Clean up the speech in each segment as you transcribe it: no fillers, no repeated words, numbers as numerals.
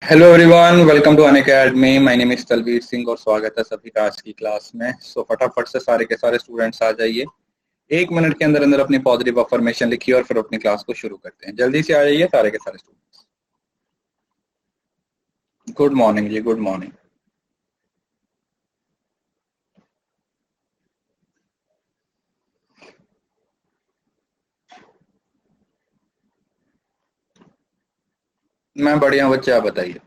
Hello everyone, welcome to Unacademy. My name is Talveer Singh और स्वागत है सभी का आज की क्लास में। फटाफट से सारे के सारे स्टूडेंट्स आ जाइए। 1 मिनट के अंदर अंदर अपनी पॉजिटिव अफर्मेशन लिखिए और फिर अपनी क्लास को शुरू करते हैं। जल्दी से आ जाइए सारे के सारे स्टूडेंट्स। गुड मॉर्निंग जी, गुड मॉर्निंग। मैं बढ़िया हूं बच्चे, आप बताइए।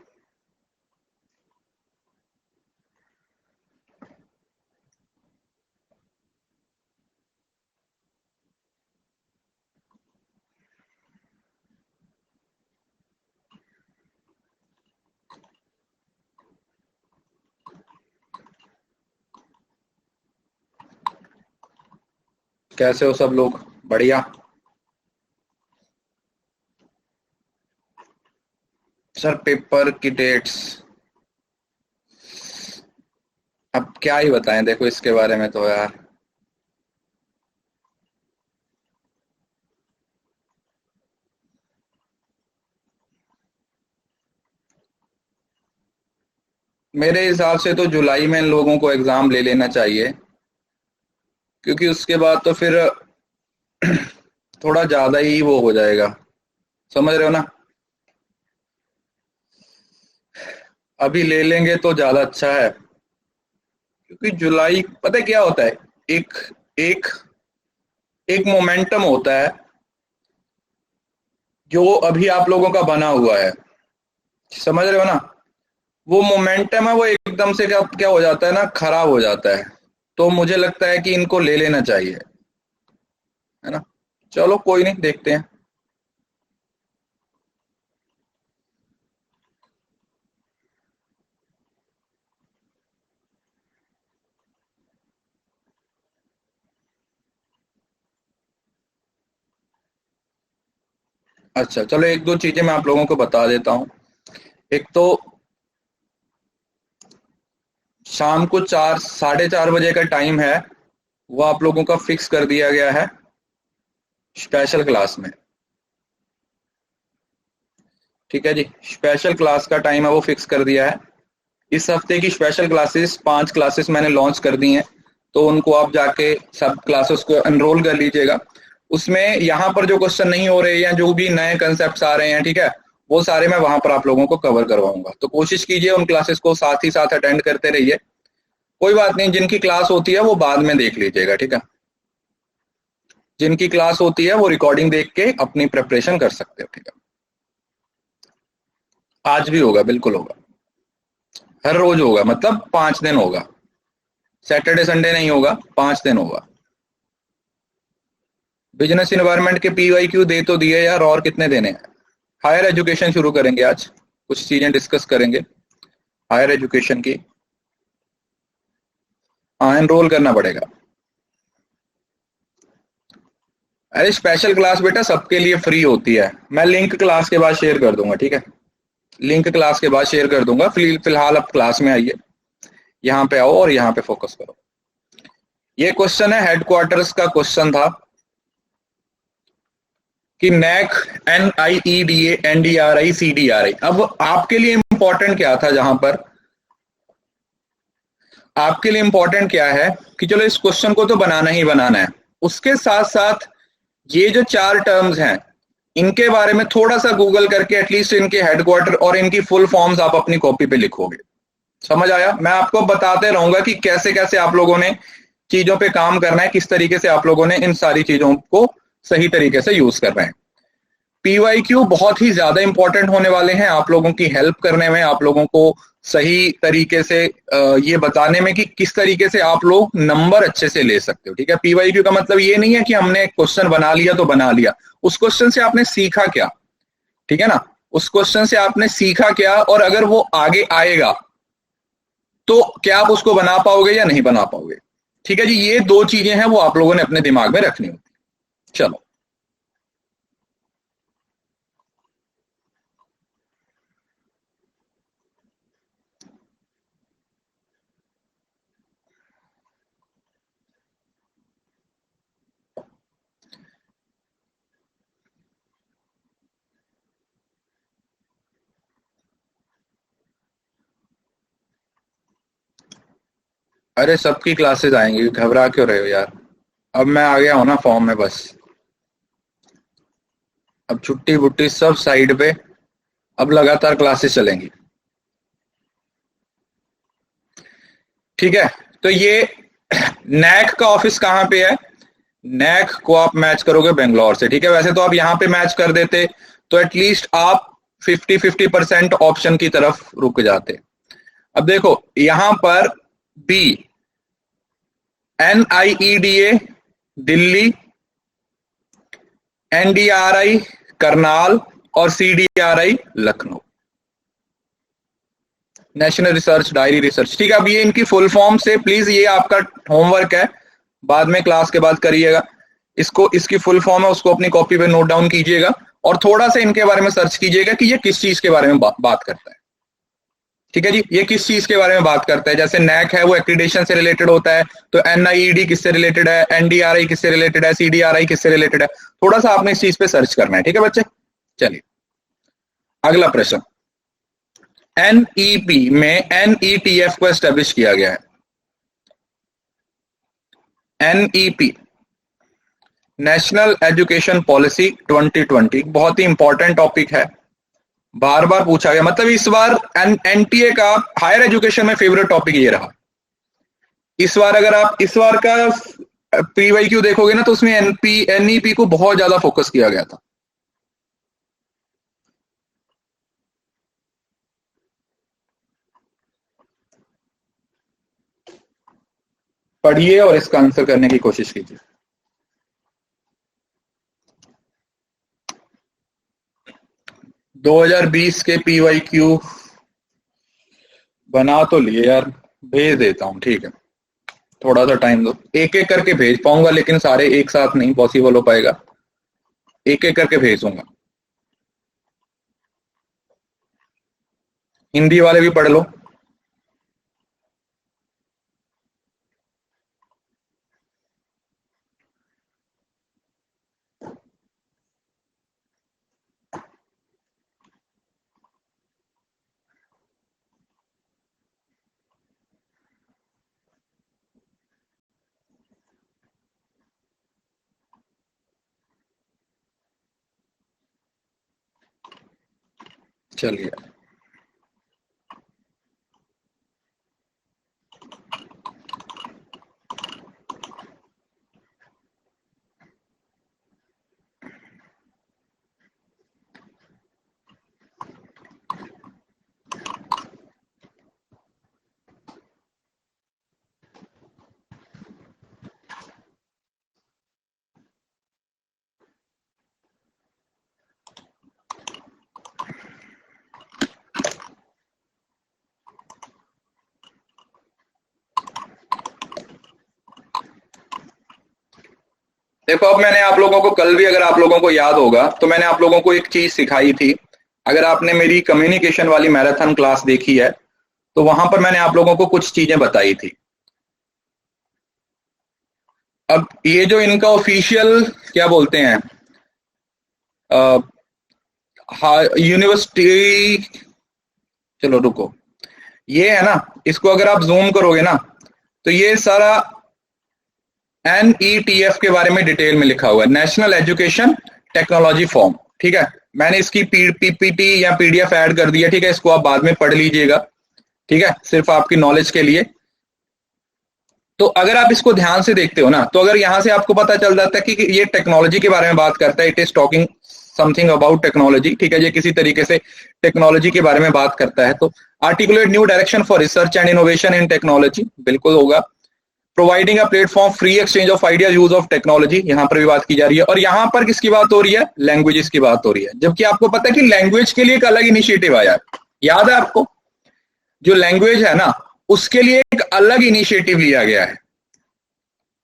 कैसे हो सब लोग? बढ़िया। सर पेपर की डेट्स अब क्या ही बताएं, देखो इसके बारे में तो यार। मेरे हिसाब से तो जुलाई में इन लोगों को एग्जाम ले लेना चाहिए, क्योंकि उसके बाद तो फिर थोड़ा ज्यादा ही वो हो जाएगा। समझ रहे हो ना? अभी ले लेंगे तो ज्यादा अच्छा है, क्योंकि जुलाई पता है क्या होता है। एक एक एक मोमेंटम होता है जो अभी आप लोगों का बना हुआ है। समझ रहे हो ना? वो मोमेंटम है, वो एकदम से क्या क्या हो जाता है ना, खराब हो जाता है। तो मुझे लगता है कि इनको ले लेना चाहिए, है ना। चलो कोई नहीं, देखते हैं। अच्छा चलो, एक दो चीजें मैं आप लोगों को बता देता हूँ। एक तो शाम को 4 साढ़े 4 बजे का टाइम है, वो आप लोगों का फिक्स कर दिया गया है स्पेशल क्लास में। ठीक है जी, स्पेशल क्लास का टाइम है वो फिक्स कर दिया है। इस हफ्ते की स्पेशल क्लासेस 5 क्लासेस मैंने लॉन्च कर दी हैं, तो उनको आप जाके सब क्लासेस को एनरोल कर लीजिएगा। उसमें यहाँ पर जो क्वेश्चन नहीं हो रहे या जो भी नए कंसेप्ट आ रहे हैं, ठीक है, वो सारे मैं वहां पर आप लोगों को कवर करवाऊंगा। तो कोशिश कीजिए उन क्लासेस को साथ ही साथ अटेंड करते रहिए। कोई बात नहीं, जिनकी क्लास होती है वो बाद में देख लीजिएगा, ठीक है। जिनकी क्लास होती है वो रिकॉर्डिंग देख के अपनी प्रिपरेशन कर सकते हो, ठीक है। आज भी होगा, बिल्कुल होगा। हर रोज होगा, मतलब 5 दिन होगा। सैटरडे संडे नहीं होगा, 5 दिन होगा। बिजनेस इन्वायरमेंट के पीवाईक्यू दे तो दिए यार, और कितने देने हैं। हायर एजुकेशन शुरू करेंगे आज, कुछ चीजें डिस्कस करेंगे हायर एजुकेशन की। हाँ, एनरोल करना पड़ेगा। अरे स्पेशल क्लास बेटा सबके लिए फ्री होती है। मैं लिंक क्लास के बाद शेयर कर दूंगा, ठीक है। लिंक क्लास के बाद शेयर कर दूंगा। फिलहाल आप क्लास में आइए, यहाँ पे आओ और यहाँ पे फोकस करो। ये क्वेश्चन है हेडक्वार्टर्स का क्वेश्चन था कि नैक NIEDA NDRI CDRI। अब आपके लिए इंपॉर्टेंट क्या था, जहां पर आपके लिए इंपॉर्टेंट क्या है कि चलो इस क्वेश्चन को तो बनाना ही बनाना है। उसके साथ साथ ये जो 4 टर्म्स हैं, इनके बारे में थोड़ा सा गूगल करके एटलीस्ट इनके हेडक्वार्टर और इनकी फुल फॉर्म्स आप अपनी कॉपी पे लिखोगे। समझ आया? मैं आपको बताते रहूंगा कि कैसे कैसे आप लोगों ने चीजों पे काम करना है, किस तरीके से आप लोगों ने इन सारी चीजों को सही तरीके से यूज करना है। पीवाईक्यू बहुत ही ज्यादा इंपॉर्टेंट होने वाले हैं आप लोगों की हेल्प करने में, आप लोगों को सही तरीके से ये बताने में कि किस तरीके से आप लोग नंबर अच्छे से ले सकते हो, ठीक है। पीवाईक्यू का मतलब ये नहीं है कि हमने क्वेश्चन बना लिया तो बना लिया। उस क्वेश्चन से आपने सीखा क्या, ठीक है ना। उस क्वेश्चन से आपने सीखा क्या, और अगर वो आगे आएगा तो क्या आप उसको बना पाओगे या नहीं बना पाओगे। ठीक है जी, ये दो चीजें हैं वो आप लोगों ने अपने दिमाग में रखनी होती। चलो, अरे सबकी क्लासेस आएंगी, घबरा क्यों रहे हो यार। अब मैं आ गया हूं ना फॉर्म में बस। अब छुट्टी बुट्टी सब साइड पे, अब लगातार क्लासेस चलेंगी। ठीक है, तो ये नैक का ऑफिस कहाँ पे है? नैक को आप मैच करोगे बेंगलोर से। ठीक है, वैसे तो आप यहां पे मैच कर देते तो एटलीस्ट आप 50-50% ऑप्शन की तरफ रुक जाते। अब देखो यहां पर B, NIEDA Delhi, NDRI Karnal और CDRI Lucknow, national research dairy research. ठीक है, अब ये इनकी फुल फॉर्म से प्लीज, ये आपका होमवर्क है, बाद में क्लास के बाद करिएगा इसको। इसकी फुल फॉर्म है, उसको अपनी कॉपी पे नोट डाउन कीजिएगा और थोड़ा सा इनके बारे में सर्च कीजिएगा कि ये किस चीज के बारे में बात करता है। ठीक है जी, ये किस चीज के बारे में बात करता है। जैसे नैक है वो एक्रीडेशन से रिलेटेड होता है, तो NIED किससे रिलेटेड है, NDRI किससे रिलेटेड है, CDRI किससे रिलेटेड है। थोड़ा सा आपने इस चीज पे सर्च करना है। ठीक है बच्चे, चलिए अगला प्रश्न। NEP में NETF को एस्टेब्लिश किया गया है। NEP नेशनल एजुकेशन पॉलिसी 2020, बहुत ही इंपॉर्टेंट टॉपिक है, बार बार पूछा गया। मतलब इस बार NTA का हायर एजुकेशन में फेवरेट टॉपिक ये रहा। इस बार अगर आप इस बार का PYQ देखोगे ना, तो उसमें NEP को बहुत ज्यादा फोकस किया गया था। पढ़िए और इसका आंसर करने की कोशिश कीजिए। दो 2020 के PYQ बना तो लिए यार, भेज देता हूं। ठीक है, थोड़ा सा टाइम दो, एक एक करके भेज पाऊंगा, लेकिन सारे एक साथ नहीं पॉसिबल हो पाएगा, एक एक करके भेजूंगा। हिंदी वाले भी पढ़ लो। चलिए देखो, अब मैंने आप लोगों को कल भी, अगर आप लोगों को याद होगा, तो मैंने आप लोगों को एक चीज सिखाई थी। अगर आपने मेरी कम्युनिकेशन वाली मैराथन क्लास देखी है, तो वहां पर मैंने आप लोगों को कुछ चीजें बताई थी। अब ये जो इनका ऑफिशियल क्या बोलते हैं, यूनिवर्सिटी, चलो रुको, ये है ना, इसको अगर आप जूम करोगे ना, तो ये सारा NETF के बारे में डिटेल में लिखा हुआ है, नेशनल एजुकेशन टेक्नोलॉजी फॉर्म। ठीक है, मैंने इसकी PPT या PDF ऐड कर दिया। ठीक है, इसको आप बाद में पढ़ लीजिएगा। ठीक है, सिर्फ आपकी नॉलेज के लिए। तो अगर आप इसको ध्यान से देखते हो ना, तो अगर यहां से आपको पता चल जाता है कि ये टेक्नोलॉजी के बारे में बात करता है, it is talking something about technology. ठीक है, ये किसी तरीके से टेक्नोलॉजी के बारे में बात करता है। तो articulate new direction for research and innovation in technology, बिल्कुल होगा। Providing a platform free exchange of idea use of technology, यहां पर भी बात की जा रही है। और यहां पर किसकी बात हो रही है? लैंग्वेजेस की बात हो रही है। जबकि आपको पता है कि लैंग्वेज के लिए एक अलग इनिशिएटिव आया है, याद है आपको? जो लैंग्वेज है ना, उसके लिए एक अलग इनिशिएटिव लिया गया है।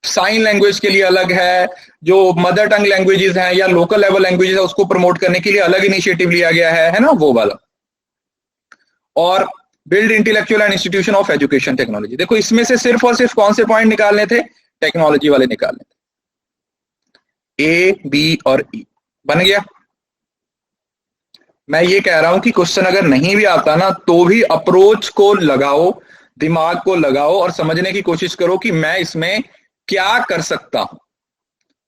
साइन लैंग्वेज के लिए अलग है, जो मदर टंग लैंग्वेजेस हैं या लोकल लेवल लैंग्वेजेस है, उसको प्रमोट करने के लिए अलग इनिशिएटिव लिया गया है ना, वो वाला। और build intellectual and institution of education technology. देखो, इसमें से सिर्फ और सिर्फ कौन से पॉइंट निकालने थे? टेक्नोलॉजी वाले निकालने थे। A, B और E बन गया। मैं ये कह रहा हूं कि क्वेश्चन अगर नहीं भी आता ना, तो भी अप्रोच को लगाओ, दिमाग को लगाओ और समझने की कोशिश करो कि मैं इसमें क्या कर सकता हूं,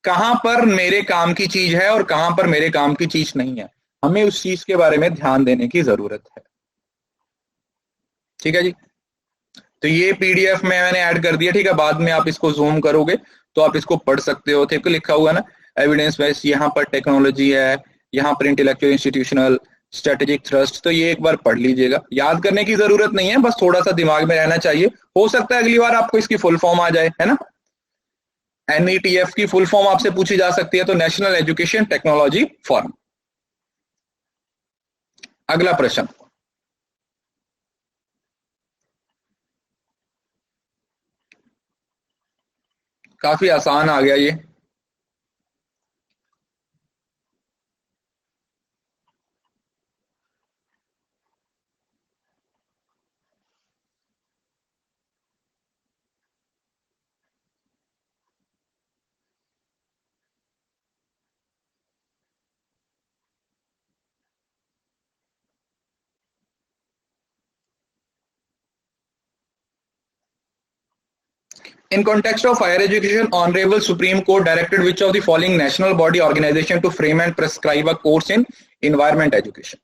कहां पर मेरे काम की चीज है और कहां पर मेरे काम की चीज नहीं है। हमें उस चीज के बारे में ध्यान देने की जरूरत है। ठीक है जी। तो ये पीडीएफ में मैंने ऐड कर दिया, ठीक है। बाद में आप इसको जूम करोगे तो आप इसको पढ़ सकते हो। देखो लिखा हुआ ना, एविडेंस बेस्ड, यहाँ पर टेक्नोलॉजी है, यहाँ पर इंटेलेक्चुअल इंस्टीट्यूशनल स्ट्रेटेजिक थ्रस्ट। तो ये एक बार पढ़ लीजिएगा, याद करने की जरूरत नहीं है, बस थोड़ा सा दिमाग में रहना चाहिए। हो सकता है अगली बार आपको इसकी फुल फॉर्म आ जाए, है ना। एनईटीएफ की फुल फॉर्म आपसे पूछी जा सकती है, तो नेशनल एजुकेशन टेक्नोलॉजी फॉर्म। अगला प्रश्न, काफी आसान आ गया ये। In context of higher education, Honorable Supreme Court directed which of the following national body organization to frame and prescribe a course in environment education?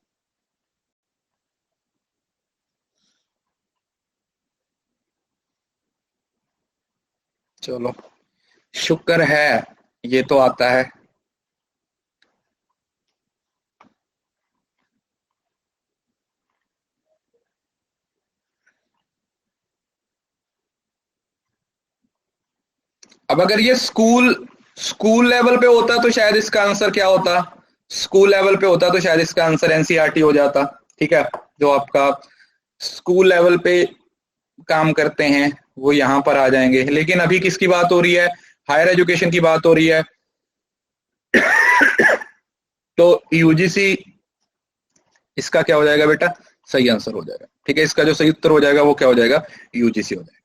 चलो, शुक्र है ये तो आता है। अब अगर ये स्कूल लेवल पे होता तो शायद इसका आंसर क्या होता, स्कूल लेवल पे होता तो शायद इसका आंसर एनसीईआरटी हो जाता। ठीक है, जो आपका स्कूल लेवल पे काम करते हैं वो यहाँ पर आ जाएंगे। लेकिन अभी किसकी बात हो रही है, हायर एजुकेशन की बात हो रही है। तो यूजीसी इसका क्या हो जाएगा बेटा, सही आंसर हो जाएगा। ठीक है, इसका जो सही उत्तर हो जाएगा वो क्या हो जाएगा, यूजीसी हो जाएगा।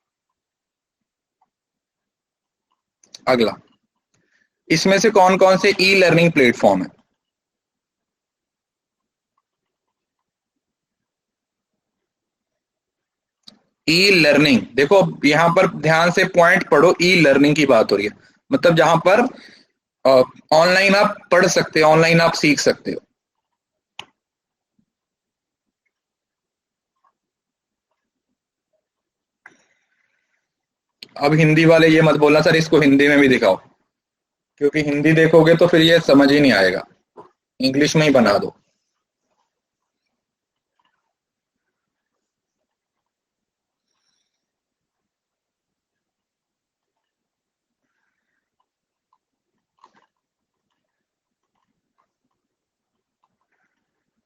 अगला, इसमें से कौन कौन से ई लर्निंग प्लेटफॉर्म है। ई लर्निंग, देखो यहां पर ध्यान से पॉइंट पढ़ो, ई लर्निंग की बात हो रही है, मतलब जहां पर ऑनलाइन आप पढ़ सकते हो, ऑनलाइन आप सीख सकते हो। अब हिंदी वाले ये मत बोलना सर इसको हिंदी में भी दिखाओ, क्योंकि हिंदी देखोगे तो फिर ये समझ ही नहीं आएगा, इंग्लिश में ही बना दो।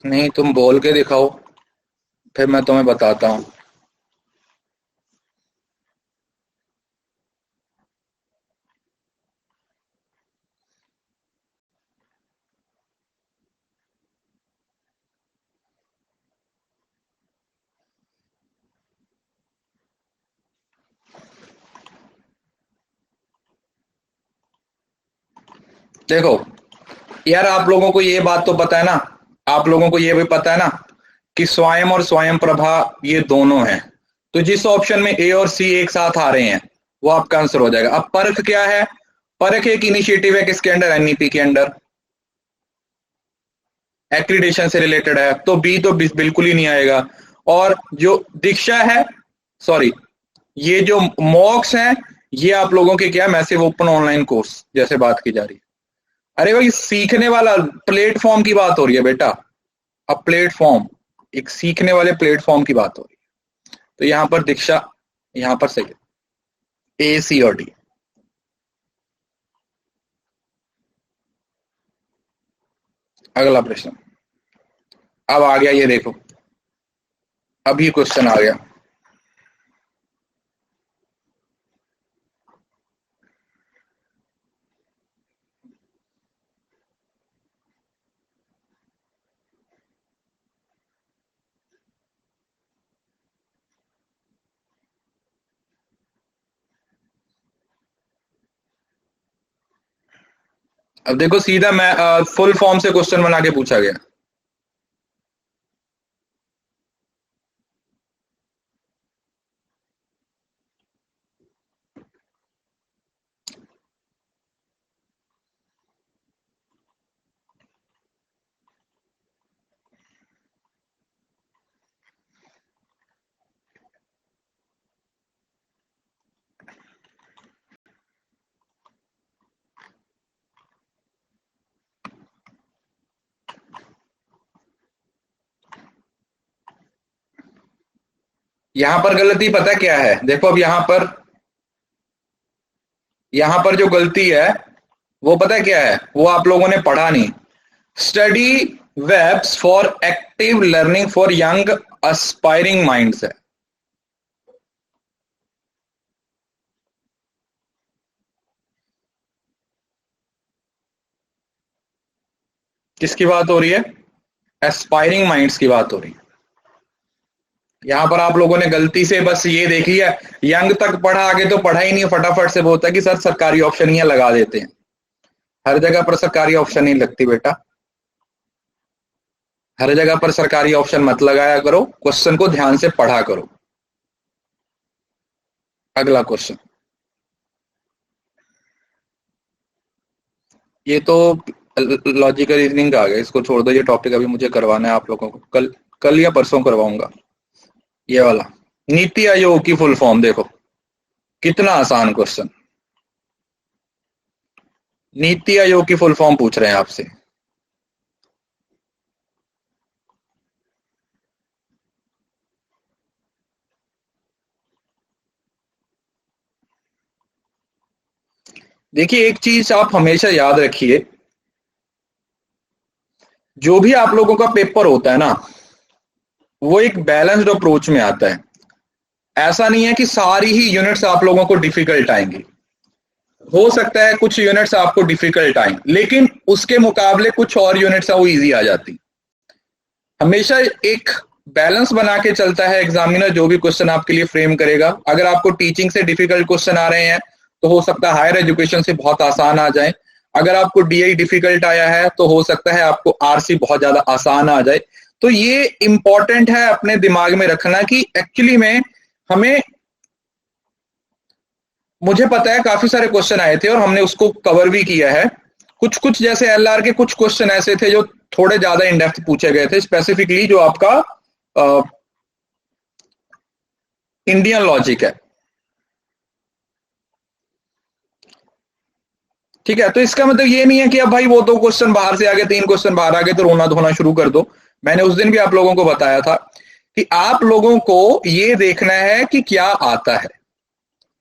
नहीं, तुम बोल के दिखाओ, फिर मैं तुम्हें बताता हूं। देखो यार, आप लोगों को ये बात तो पता है ना, आप लोगों को ये भी पता है ना कि स्वयं और स्वयं प्रभा ये दोनों हैं। तो जिस ऑप्शन में ए और सी एक साथ आ रहे हैं वो आपका आंसर हो जाएगा। अब परख क्या है, परख एक इनिशिएटिव है किसके अंडर, एनईपी के अंडर, एक्रीडेशन से रिलेटेड है, तो बी तो बिल्कुल ही नहीं आएगा। और जो दीक्षा है, सॉरी, ये जो मॉक्स है, ये आप लोगों के क्या, मैसिव ओपन ऑनलाइन कोर्स जैसे बात की जा रही है। अरे भाई सीखने वाला प्लेटफॉर्म की बात हो रही है बेटा, अब प्लेटफॉर्म, एक सीखने वाले प्लेटफॉर्म की बात हो रही है। तो यहां पर दीक्षा यहां पर सही है, ए सी और डी। अगला प्रश्न अब आ गया, ये देखो अभी क्वेश्चन आ गया। अब देखो सीधा मैं फुल फॉर्म से क्वेश्चन बना के पूछा गया। यहां पर गलती पता क्या है, देखो अब यहां पर जो गलती है वो पता क्या है, वो आप लोगों ने पढ़ा नहीं। Study webs for active learning for young aspiring minds है। किसकी बात हो रही है? एस्पायरिंग माइंड्स की बात हो रही है। यहां पर आप लोगों ने गलती से बस ये देख लिया, यंग तक पढ़ा, आगे तो पढ़ा ही नहीं, फटाफट से बोलता है कि सर सरकारी ऑप्शन ही लगा देते हैं। हर जगह पर सरकारी ऑप्शन नहीं लगती बेटा, हर जगह पर सरकारी ऑप्शन मत लगाया करो, क्वेश्चन को ध्यान से पढ़ा करो। अगला क्वेश्चन, ये तो लॉजिकल रीजनिंग का आ गया, इसको छोड़ दो, ये टॉपिक अभी मुझे करवाना है आप लोगों को, कल कल या परसों करवाऊंगा। ये वाला नीति आयोग की फुल फॉर्म देखो, कितना आसान क्वेश्चन। नीति आयोग की फुल फॉर्म पूछ रहे हैं आपसे। देखिए एक चीज आप हमेशा याद रखिए, जो भी आप लोगों का पेपर होता है ना, वो एक बैलेंस्ड अप्रोच में आता है। ऐसा नहीं है कि सारी ही यूनिट्स आप लोगों को डिफिकल्ट आएंगी, हो सकता है कुछ यूनिट्स आपको डिफिकल्ट आए, लेकिन उसके मुकाबले कुछ और यूनिट्स वो इजी आ जाती। हमेशा एक बैलेंस बना के चलता है एग्जामिनर, जो भी क्वेश्चन आपके लिए फ्रेम करेगा। अगर आपको टीचिंग से डिफिकल्ट क्वेश्चन आ रहे हैं तो हो सकता है हायर एजुकेशन से बहुत आसान आ जाए। अगर आपको डीआई डिफिकल्ट आया है तो हो सकता है आपको आरसी बहुत ज्यादा आसान आ जाए। तो ये इंपॉर्टेंट है अपने दिमाग में रखना कि एक्चुअली में हमें, मुझे पता है काफी सारे क्वेश्चन आए थे और हमने उसको कवर भी किया है। कुछ कुछ जैसे एलआर के कुछ क्वेश्चन ऐसे थे जो थोड़े ज्यादा इन डेप्थ पूछे गए थे, स्पेसिफिकली जो आपका इंडियन लॉजिक है। ठीक है, तो इसका मतलब ये नहीं है कि अब भाई वो 2 क्वेश्चन बाहर से आ गए, 3 क्वेश्चन बाहर आ गए तो रोना धोना शुरू कर दो। मैंने उस दिन भी आप लोगों को बताया था कि आप लोगों को ये देखना है कि क्या आता है,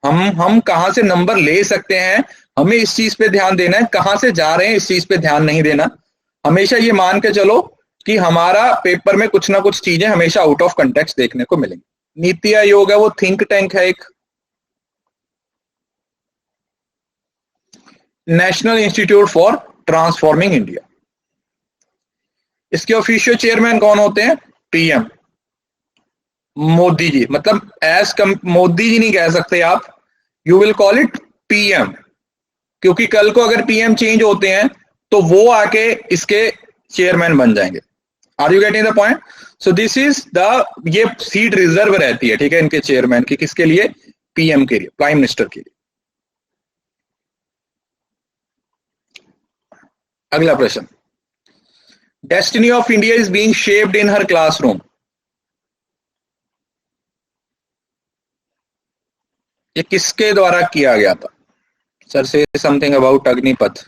हम कहां से नंबर ले सकते हैं, हमें इस चीज पे ध्यान देना है। कहां से जा रहे हैं इस चीज पे ध्यान नहीं देना। हमेशा ये मान के चलो कि हमारा पेपर में कुछ ना कुछ चीजें हमेशा आउट ऑफ कंटेक्स्ट देखने को मिलेंगी। नीति आयोग है वो थिंक टैंक है एक, national institute for transforming India. इसके ऑफिशियल चेयरमैन कौन होते हैं? पीएम मोदी जी। मतलब मोदी जी नहीं कह सकते आप, you will call it PM, क्योंकि कल को अगर पीएम चेंज होते हैं तो वो आके इसके चेयरमैन बन जाएंगे। Are you getting the point? So this is the, ये सीट रिजर्व रहती है, ठीक है, इनके चेयरमैन की। किसके लिए? पीएम के लिए, प्राइम मिनिस्टर के लिए। अगला प्रश्न, destiny of India is being shaped in her classroom. ये किसके द्वारा किया गया था? सर से समथिंग अबाउट अग्निपथ।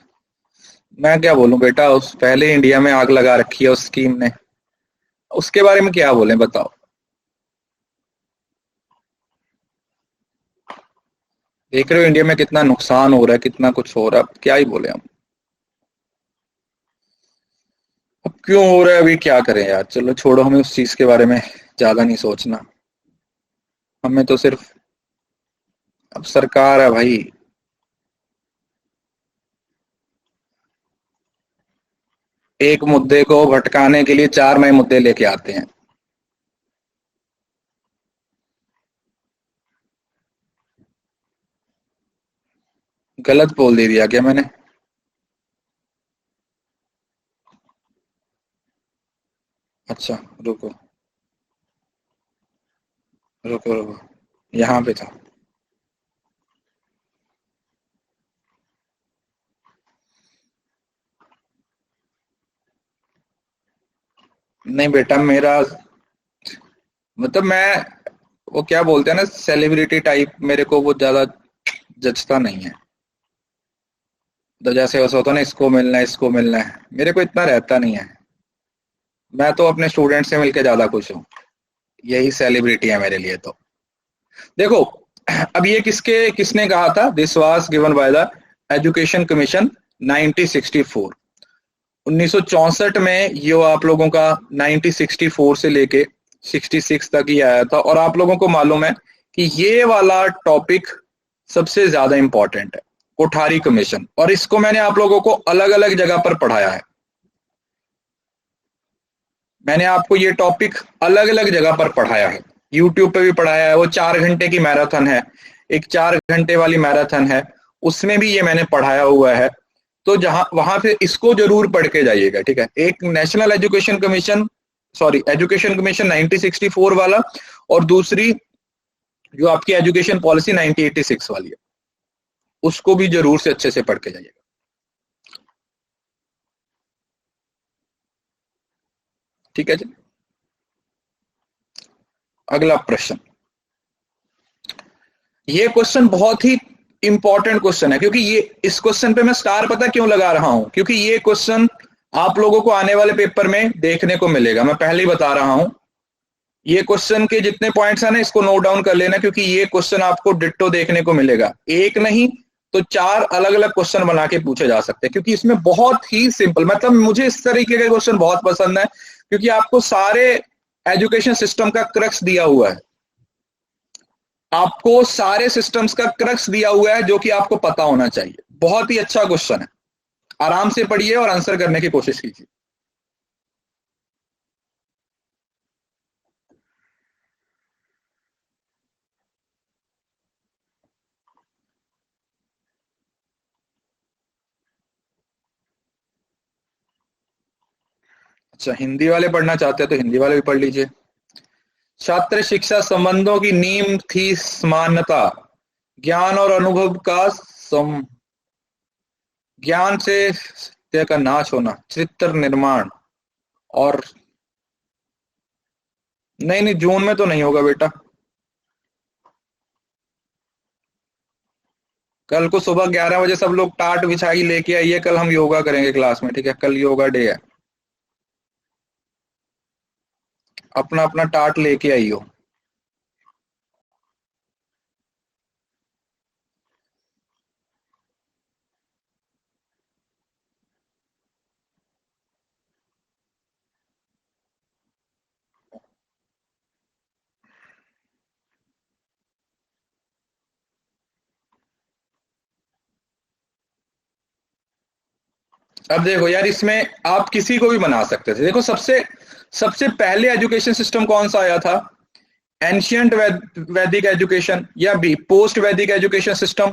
मैं क्या बोलूं बेटा, उस पहले इंडिया में आग लगा रखी है उस स्कीम ने, उसके बारे में क्या बोलें बताओ। देख रहे हो इंडिया में कितना नुकसान हो रहा है, कितना कुछ हो रहा है, क्या ही बोले हम। अब क्यों हो रहा है, अभी क्या करें यार, चलो छोड़ो, हमें उस चीज के बारे में ज्यादा नहीं सोचना। हमें तो सिर्फ, अब सरकार है भाई, एक मुद्दे को भटकाने के लिए 4 नए मुद्दे लेके आते हैं। गलत बोल दे दिया क्या मैंने? अच्छा, रुको रुको रुको, यहाँ पे था। नहीं बेटा, मेरा मतलब मैं, वो क्या बोलते हैं ना, सेलिब्रिटी टाइप, मेरे को वो ज्यादा जचता नहीं है। तो जैसे ऐसा होता है ना, इसको मिलना है इसको मिलना है, मेरे को इतना रहता नहीं है। मैं तो अपने स्टूडेंट से मिलकर ज्यादा खुश हूँ, यही सेलिब्रिटी है मेरे लिए तो। देखो अब ये किसने कहा था? This was given by the education commission 1964। 1964 में ये आप लोगों का 1964 से लेके 66 तक ही आया था। और आप लोगों को मालूम है कि ये वाला टॉपिक सबसे ज्यादा इंपॉर्टेंट है, कोठारी कमीशन। और इसको मैंने आप लोगों को अलग अलग जगह पर पढ़ाया है। मैंने आपको ये टॉपिक अलग अलग जगह पर पढ़ाया है, यूट्यूब पे भी पढ़ाया है। वो 4 घंटे की मैराथन है, एक 4 घंटे वाली मैराथन है, उसमें भी ये मैंने पढ़ाया हुआ है। तो जहां वहां पे इसको जरूर पढ़ के जाइएगा, ठीक है। एक national education commission, sorry education commission 1964 वाला, और दूसरी जो आपकी एजुकेशन पॉलिसी 1986 वाली है, उसको भी जरूर से अच्छे से पढ़ के जाइएगा। ठीक है जी। अगला प्रश्न, ये क्वेश्चन बहुत ही इंपॉर्टेंट क्वेश्चन है, क्योंकि ये इस क्वेश्चन पे मैं स्टार पता क्यों लगा रहा हूं, क्योंकि ये क्वेश्चन आप लोगों को आने वाले पेपर में देखने को मिलेगा। मैं पहले ही बता रहा हूं, ये क्वेश्चन के जितने पॉइंट्स हैं ना, इसको नोट डाउन कर लेना, क्योंकि ये क्वेश्चन आपको डिट्टो देखने को मिलेगा। एक नहीं तो 4 अलग अलग क्वेश्चन बना के पूछे जा सकते हैं, क्योंकि इसमें बहुत ही सिंपल, मतलब मुझे इस तरीके के क्वेश्चन बहुत पसंद है, क्योंकि आपको सारे एजुकेशन सिस्टम का क्रक्स दिया हुआ है। आपको सारे सिस्टम्स का क्रक्स दिया हुआ है, जो कि आपको पता होना चाहिए। बहुत ही अच्छा क्वेश्चन है, आराम से पढ़िए और आंसर करने की कोशिश कीजिए। अच्छा, हिंदी वाले पढ़ना चाहते हैं तो हिंदी वाले भी पढ़ लीजिए। छात्र शिक्षा संबंधों की नींव थी समानता, ज्ञान और अनुभव का ज्ञान से सत्य का नाश होना, चरित्र निर्माण। और नहीं नहीं, जून में तो नहीं होगा बेटा। कल को सुबह 11 बजे सब लोग टाट बिछाई लेके आइए, कल हम योगा करेंगे क्लास में, ठीक है। कल योगा डे है, अपना अपना टाट लेके आइयो। अब देखो यार, इसमें आप किसी को भी बना सकते थे। देखो सबसे सबसे पहले एजुकेशन सिस्टम कौन सा आया था? एंशियंट वैदिक एजुकेशन, या बी पोस्ट वैदिक एजुकेशन सिस्टम,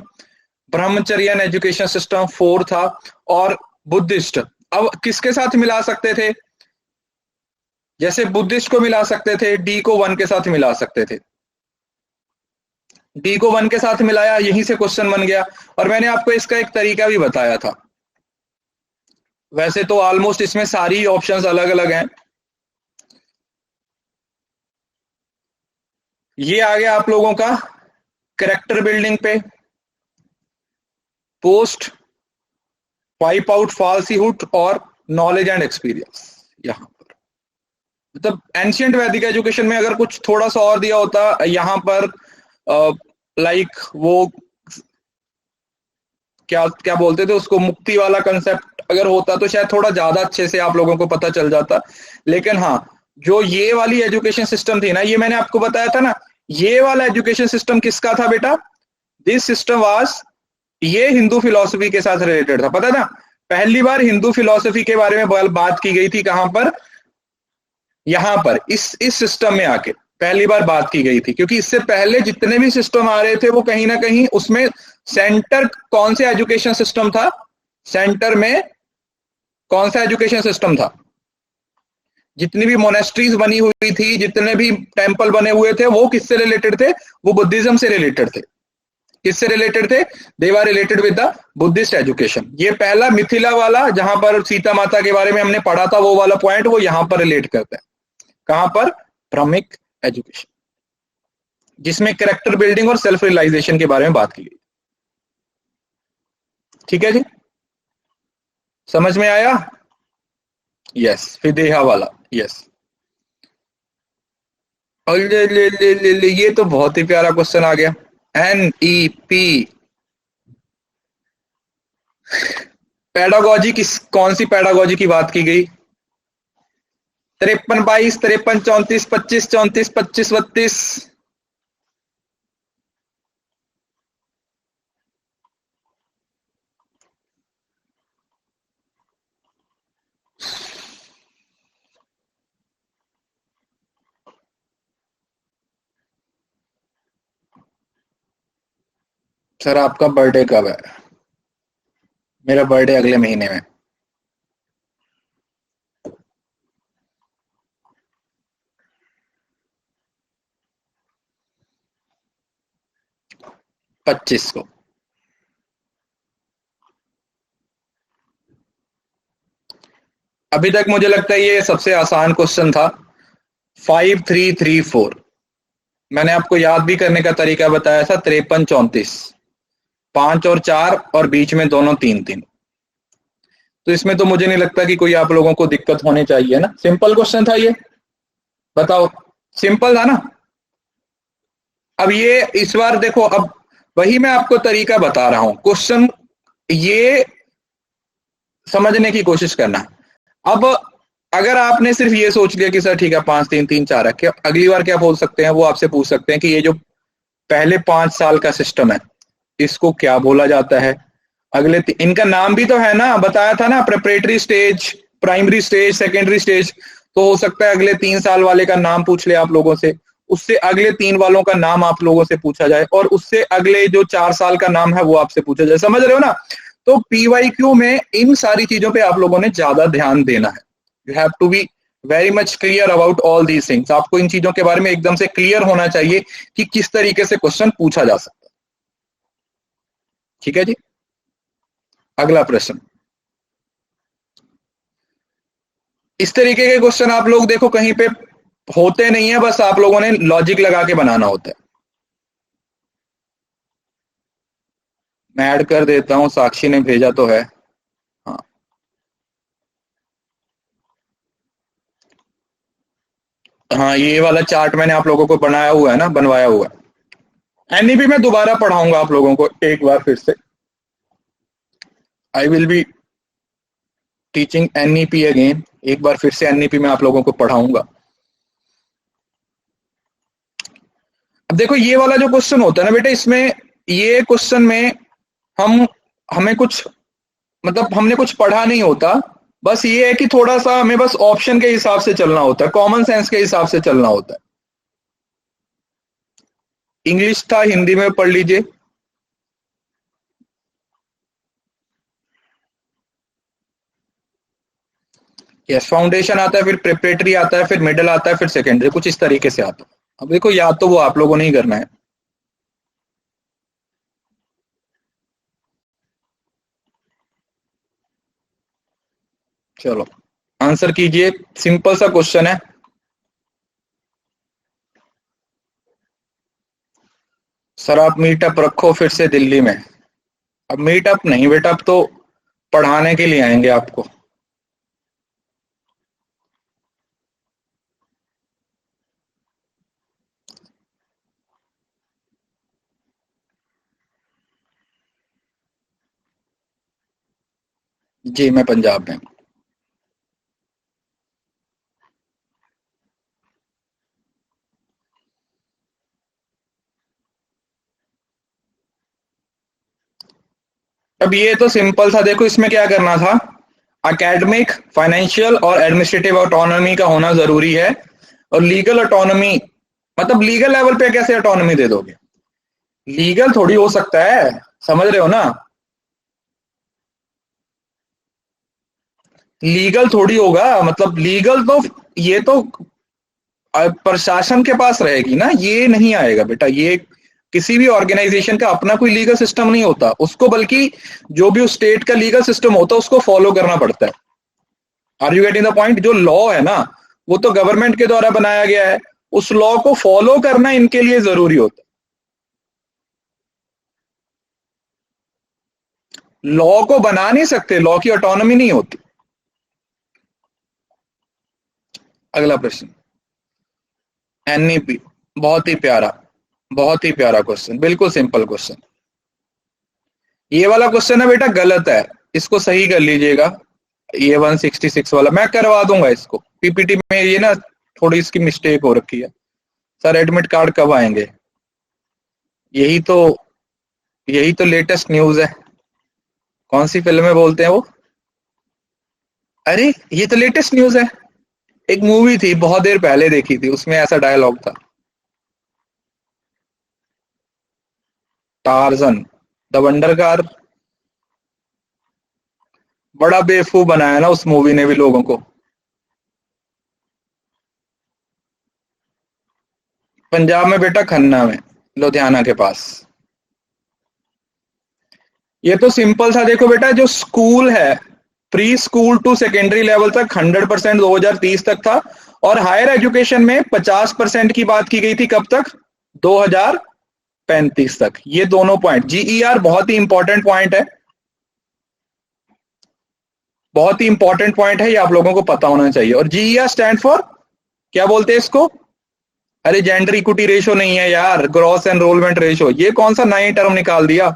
ब्रह्मचर्यन एजुकेशन सिस्टम 4 था, और बुद्धिस्ट। अब किसके साथ मिला सकते थे? जैसे बुद्धिस्ट को मिला सकते थे, डी को 1 के साथ मिला सकते थे। डी को 1 के साथ मिलाया, यहीं से क्वेश्चन बन गया। और मैंने आपको इसका एक तरीका भी बताया था। वैसे तो ऑलमोस्ट इसमें सारी ऑप्शंस अलग अलग हैं। ये आ गया आप लोगों का कैरेक्टर बिल्डिंग पे, पोस्ट वाइप आउट फॉल्सीहुड और नॉलेज एंड एक्सपीरियंस। यहां पर मतलब एंशियंट वैदिक एजुकेशन में अगर कुछ थोड़ा सा और दिया होता यहां पर, लाइक वो क्या क्या बोलते थे उसको, मुक्ति वाला कंसेप्ट अगर होता तो शायद थोड़ा ज्यादा अच्छे से आप लोगों को पता चल जाता। लेकिन हाँ, जो ये वाली एजुकेशन सिस्टम थी ना, ये मैंने आपको बताया था ना, ये वाला एजुकेशन सिस्टम किसका था बेटा? दिस सिस्टम वाज, ये हिंदू फिलॉसफी के साथ रिलेटेड था, पता था। पहली बार हिंदू फिलॉसफी के बारे में बात की गई थी, कहां पर? यहां पर इस सिस्टम में आके पहली बार बात की गई थी। क्योंकि इससे पहले जितने भी सिस्टम आ रहे थे वो कहीं ना कहीं उसमें सेंटर कौन से एजुकेशन सिस्टम था? सेंटर में कौन सा एजुकेशन सिस्टम था? जितनी भी मोनेस्ट्रीज बनी हुई थी, जितने भी टेम्पल बने हुए थे, वो किससे रिलेटेड थे? वो बुद्धिज्म से रिलेटेड थे। किससे रिलेटेड थे? They were related with the Buddhist education. ये पहला मिथिला वाला, जहां पर सीता माता के बारे में हमने पढ़ा था, वो वाला पॉइंट वो यहां पर रिलेट करता है। कहां पर? ब्राह्मिक एजुकेशन, जिसमें कैरेक्टर बिल्डिंग और सेल्फ रियलाइजेशन के बारे में बात की गई। ठीक है जी, समझ में आया? यस, विदेहा वाला, यस। और ये तो बहुत ही प्यारा क्वेश्चन आ गया। NEP पेडागोजी कौन सी पेडागोजी की बात की गई? 53 22 53 34 25 34 25 32। सर आपका बर्थडे कब है? मेरा बर्थडे अगले महीने में। 25 को। अभी तक मुझे लगता है ये सबसे आसान क्वेश्चन था। 5334 मैंने आपको याद भी करने का तरीका बताया था। 53 34 5 और 4 और बीच में दोनों 3 3। तो इसमें तो मुझे नहीं लगता कि कोई आप लोगों को दिक्कत होनी चाहिए ना। सिंपल क्वेश्चन था ये, बताओ। सिंपल था ना। अब ये इस बार देखो, अब वही मैं आपको तरीका बता रहा हूं। क्वेश्चन ये समझने की कोशिश करना। अब अगर आपने सिर्फ ये सोच लिया कि सर ठीक है 5 3 3 4 रखे, अगली बार क्या बोल सकते हैं, वो आपसे पूछ सकते हैं कि ये जो पहले 5 साल का सिस्टम है इसको क्या बोला जाता है। अगले इनका नाम भी तो है ना, बताया था ना, preparatory stage, primary stage, secondary stage. तो हो सकता है अगले 3 साल वाले का नाम पूछ ले आप लोगों से, उससे अगले 3 वालों का नाम आप लोगों से पूछा जाए, और उससे अगले जो 4 साल का नाम है वो आपसे पूछा जाए। समझ रहे हो ना। तो PYQ में इन सारी चीजों पे आप लोगों ने ज्यादा ध्यान देना है। You have to be very much clear about all these things. आपको इन चीजों के बारे में एकदम से क्लियर होना चाहिए कि किस तरीके से क्वेश्चन पूछा जा सकता है। ठीक है जी। अगला प्रश्न। इस तरीके के क्वेश्चन आप लोग देखो कहीं पे होते नहीं है, बस आप लोगों ने लॉजिक लगा के बनाना होता है। मैं ऐड कर देता हूं, साक्षी ने भेजा तो है। हाँ हाँ, ये वाला चार्ट मैंने आप लोगों को बनाया हुआ है ना, बनवाया हुआ है। NEP में दोबारा पढ़ाऊंगा आप लोगों को एक बार फिर से। I will be teaching NEP again. एक बार फिर से NEP में आप लोगों को पढ़ाऊंगा। अब देखो ये वाला जो क्वेश्चन होता है ना बेटा, इसमें ये क्वेश्चन में हम हमें कुछ मतलब हमने कुछ पढ़ा नहीं होता। बस ये है कि थोड़ा सा हमें बस ऑप्शन के हिसाब से चलना होता है, कॉमन सेंस के हिसाब से चलना होता है। इंग्लिश था, हिंदी में पढ़ लीजिए। यस, फाउंडेशन आता है, फिर प्रिपरेटरी आता है, फिर मिडिल आता है, फिर सेकेंडरी, कुछ इस तरीके से आता है। अब देखो याद तो वो आप लोगों ने ही करना है। चलो आंसर कीजिए, सिंपल सा क्वेश्चन है। सर आप मीटअप रखो फिर से दिल्ली में। अब मीटअप नहीं बेटा, अब तो पढ़ाने के लिए आएंगे आपको। जी मैं पंजाब में। अब ये तो सिंपल था, देखो इसमें क्या करना था। एकेडमिक, फाइनेंशियल और एडमिनिस्ट्रेटिव ऑटोनॉमी का होना जरूरी है। और लीगल ऑटोनॉमी, मतलब लीगल लेवल पे कैसे ऑटोनॉमी दे दोगे? लीगल थोड़ी हो सकता है, समझ रहे हो ना। लीगल थोड़ी होगा, मतलब लीगल तो ये तो प्रशासन के पास रहेगी ना, ये नहीं आएगा बेटा। ये किसी भी ऑर्गेनाइजेशन का अपना कोई लीगल सिस्टम नहीं होता उसको, बल्कि जो भी उस स्टेट का लीगल सिस्टम होता है उसको फॉलो करना पड़ता है। Are you getting the point? जो लॉ है ना वो तो गवर्नमेंट के द्वारा बनाया गया है, उस लॉ को फॉलो करना इनके लिए जरूरी होता है। लॉ को बना नहीं सकते, लॉ की ऑटोनॉमी नहीं होती। अगला प्रश्न। एनईपी, बहुत ही प्यारा क्वेश्चन, बिल्कुल सिंपल क्वेश्चन। ये वाला क्वेश्चन है बेटा गलत है, इसको सही कर लीजिएगा। ये 166 वाला मैं करवा दूंगा इसको, पीपीटी में ये ना थोड़ी इसकी मिस्टेक हो रखी है। सर एडमिट कार्ड कब आएंगे? यही तो लेटेस्ट न्यूज है। कौन सी फिल्म में बोलते हैं वो? अरे ये तो लेटेस्ट न्यूज है। एक मूवी थी बहुत देर पहले देखी थी, उसमें ऐसा डायलॉग था, टार्जन द वंडर कार। बड़ा बेवकूफ बनाया ना उस मूवी ने भी लोगों को। पंजाब में बेटा, खन्ना में, लुधियाना के पास। ये तो सिंपल सा देखो बेटा, जो स्कूल है pre school to secondary level तक 100% 2030 तक था, और हायर एजुकेशन में 50% की बात की गई थी कब तक? 2035 तक। ये दोनों पॉइंट, जीईआर बहुत ही इंपॉर्टेंट पॉइंट है, बहुत ही इंपॉर्टेंट पॉइंट है, ये आप लोगों को पता होना चाहिए। और जीईआर स्टैंड फॉर, क्या बोलते हैं इसको? अरे जेंडर इक्विटी रेशो नहीं है यार, ग्रॉस एनरोलमेंट रेशो। ये कौन सा नया टर्म निकाल दिया?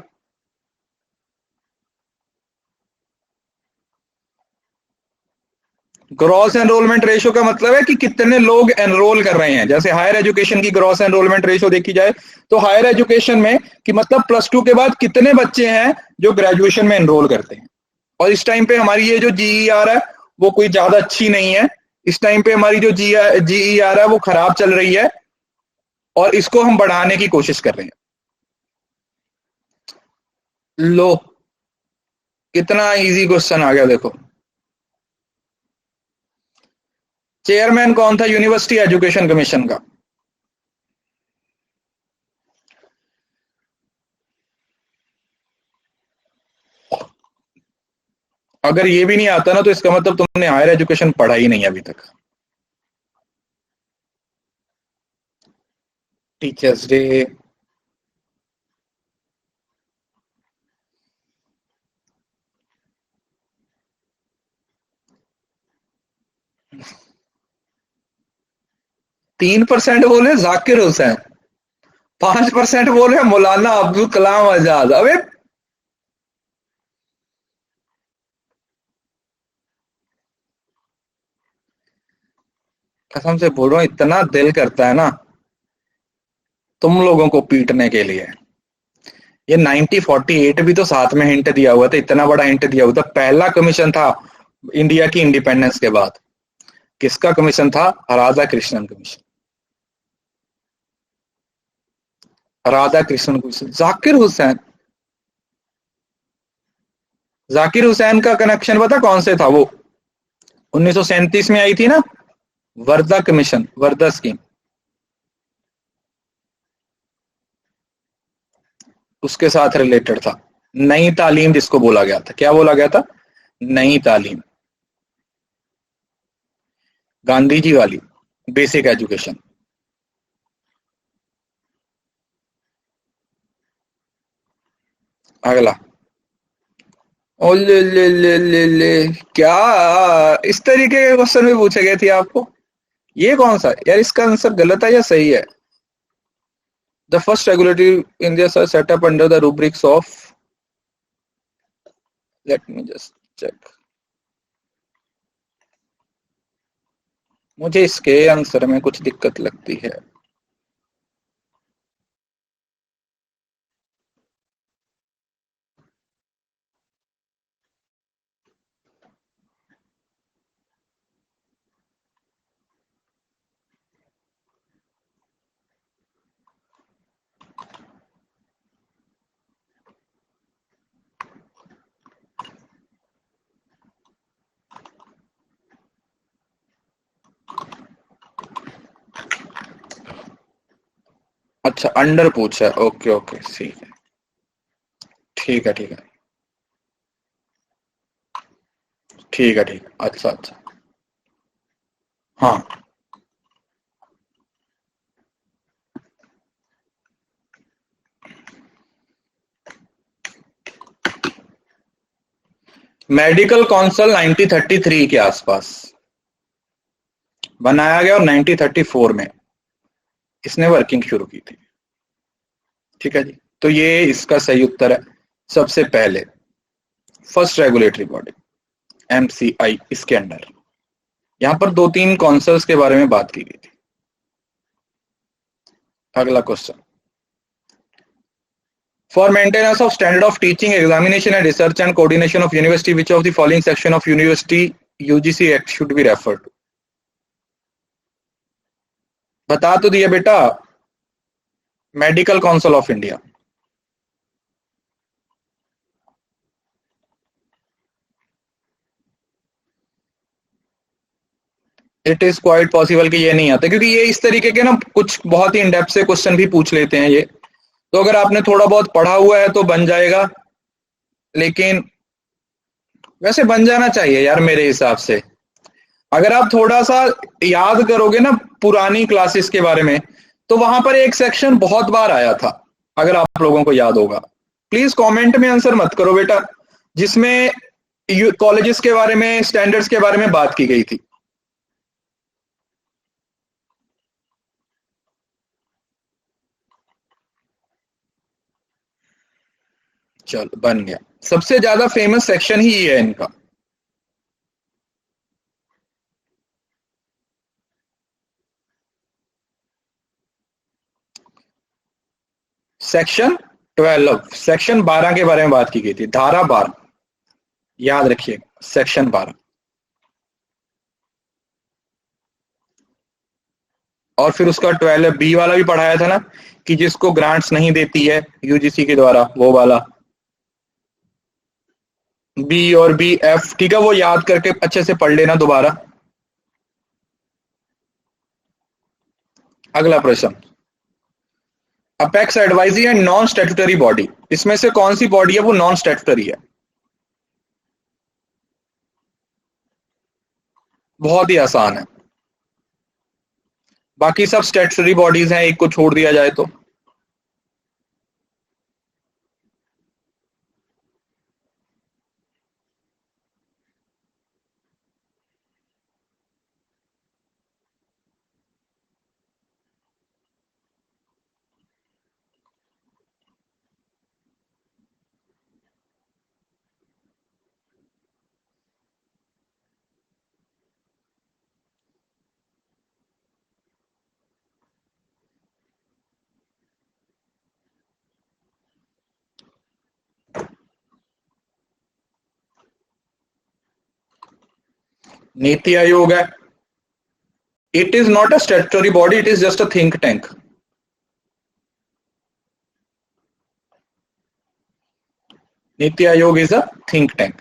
ग्रॉस एनरोलमेंट रेशो का मतलब है कि कितने लोग एनरोल कर रहे हैं। जैसे हायर एजुकेशन की ग्रॉस एनरोलमेंट रेशो देखी जाए तो हायर एजुकेशन में कि मतलब +2 के बाद कितने बच्चे हैं जो ग्रेजुएशन में एनरोल करते हैं। और इस टाइम पे हमारी ये जो जीईआर है वो कोई ज्यादा अच्छी नहीं है। इस टाइम पे हमारी जो जीईआर है वो खराब चल रही है, और इसको हम बढ़ाने की कोशिश कर रहे हैं। लो, कितना इजी क्वेश्चन आ गया देखो। चेयरमैन कौन था यूनिवर्सिटी एजुकेशन कमीशन का? अगर ये भी नहीं आता ना तो इसका मतलब तुमने हायर एजुकेशन पढ़ा ही नहीं अभी तक। टीचर्स डे, तीन % बोले जाकिर हुसैन, 5% बोले मौलाना अब्दुल कलाम आजाद। अबे कसम से बोल रहा हूं, इतना दिल करता है ना तुम लोगों को पीटने के लिए। ये 1948 भी तो साथ में हिंट दिया हुआ था, इतना बड़ा हिंट दिया हुआ था। पहला कमीशन था इंडिया की इंडिपेंडेंस के बाद। किसका कमीशन था? राधा कृष्णन कमीशन। राधा कृष्णन कमीशन। जाकिर हुसैन का कनेक्शन पता कौन से था? वो 1937 में आई थी ना वर्धा कमीशन, वर्धा स्कीम, उसके साथ रिलेटेड था। नई तालीम जिसको बोला गया था, क्या बोला गया था? नई तालीम, गांधी जी वाली बेसिक एजुकेशन। अगला, ओ ले क्या इस तरीके के क्वेश्चन भी पूछे गए थे आपको? ये कौन सा यार, इसका आंसर गलत है या सही है? The first regulatory India setup under the rubrics of, let me just check. मुझे इसके आंसर में कुछ दिक्कत लगती है। अच्छा, अंडर पूछा है, ओके ओके, ठीक है ठीक है ठीक है ठीक है ठीक है, अच्छा अच्छा, हाँ। मेडिकल काउंसिल 1933 के आसपास बनाया गया और 1934 में इसने वर्किंग शुरू की थी। ठीक है जी, तो ये इसका सही उत्तर है। सबसे पहले फर्स्ट रेगुलेटरी बॉडी एमसीआई, इसके अंडर यहां पर 2-3 काउंसिल्स के बारे में बात की गई थी। अगला question, for maintenance of standard of teaching, examination and research and coordination of university, which of the following section of university UGC act should be referred to? बता तो दिया बेटा, medical council of India. It is quite possible कि ये नहीं आता, क्योंकि ये इस तरीके के ना कुछ बहुत ही इन डेप्थ से क्वेश्चन भी पूछ लेते हैं ये। तो अगर आपने थोड़ा बहुत पढ़ा हुआ है तो बन जाएगा, लेकिन वैसे बन जाना चाहिए यार मेरे हिसाब से। अगर आप थोड़ा सा याद करोगे ना पुरानी क्लासेस के बारे में, तो वहां पर एक सेक्शन बहुत बार आया था, अगर आप लोगों को याद होगा। प्लीज कमेंट में आंसर मत करो बेटा, जिसमें कॉलेजेस के बारे में, स्टैंडर्ड्स के बारे में बात की गई थी। चलो बन गया, सबसे ज्यादा फेमस सेक्शन ही ये है इनका। सेक्शन 12, सेक्शन 12 के बारे में बात की गई थी, धारा 12, याद रखिए सेक्शन 12। और फिर उसका 12 बी वाला भी पढ़ाया था ना, कि जिसको ग्रांट्स नहीं देती है यूजीसी के द्वारा, वो वाला बी और बी एफ। ठीक है, वो याद करके अच्छे से पढ़ लेना दोबारा। अगला प्रश्न, apex advisory and non statutory body, इसमें से कौन सी बॉडी है वो नॉन स्टैट्यूटरी है? बहुत ही आसान है, बाकी सब स्टैट्यूटरी बॉडीज हैं, एक को छोड़ दिया जाए तो। नीति आयोग है, it is not a statutory body, it is just a think tank. NITI Aayog is a think tank.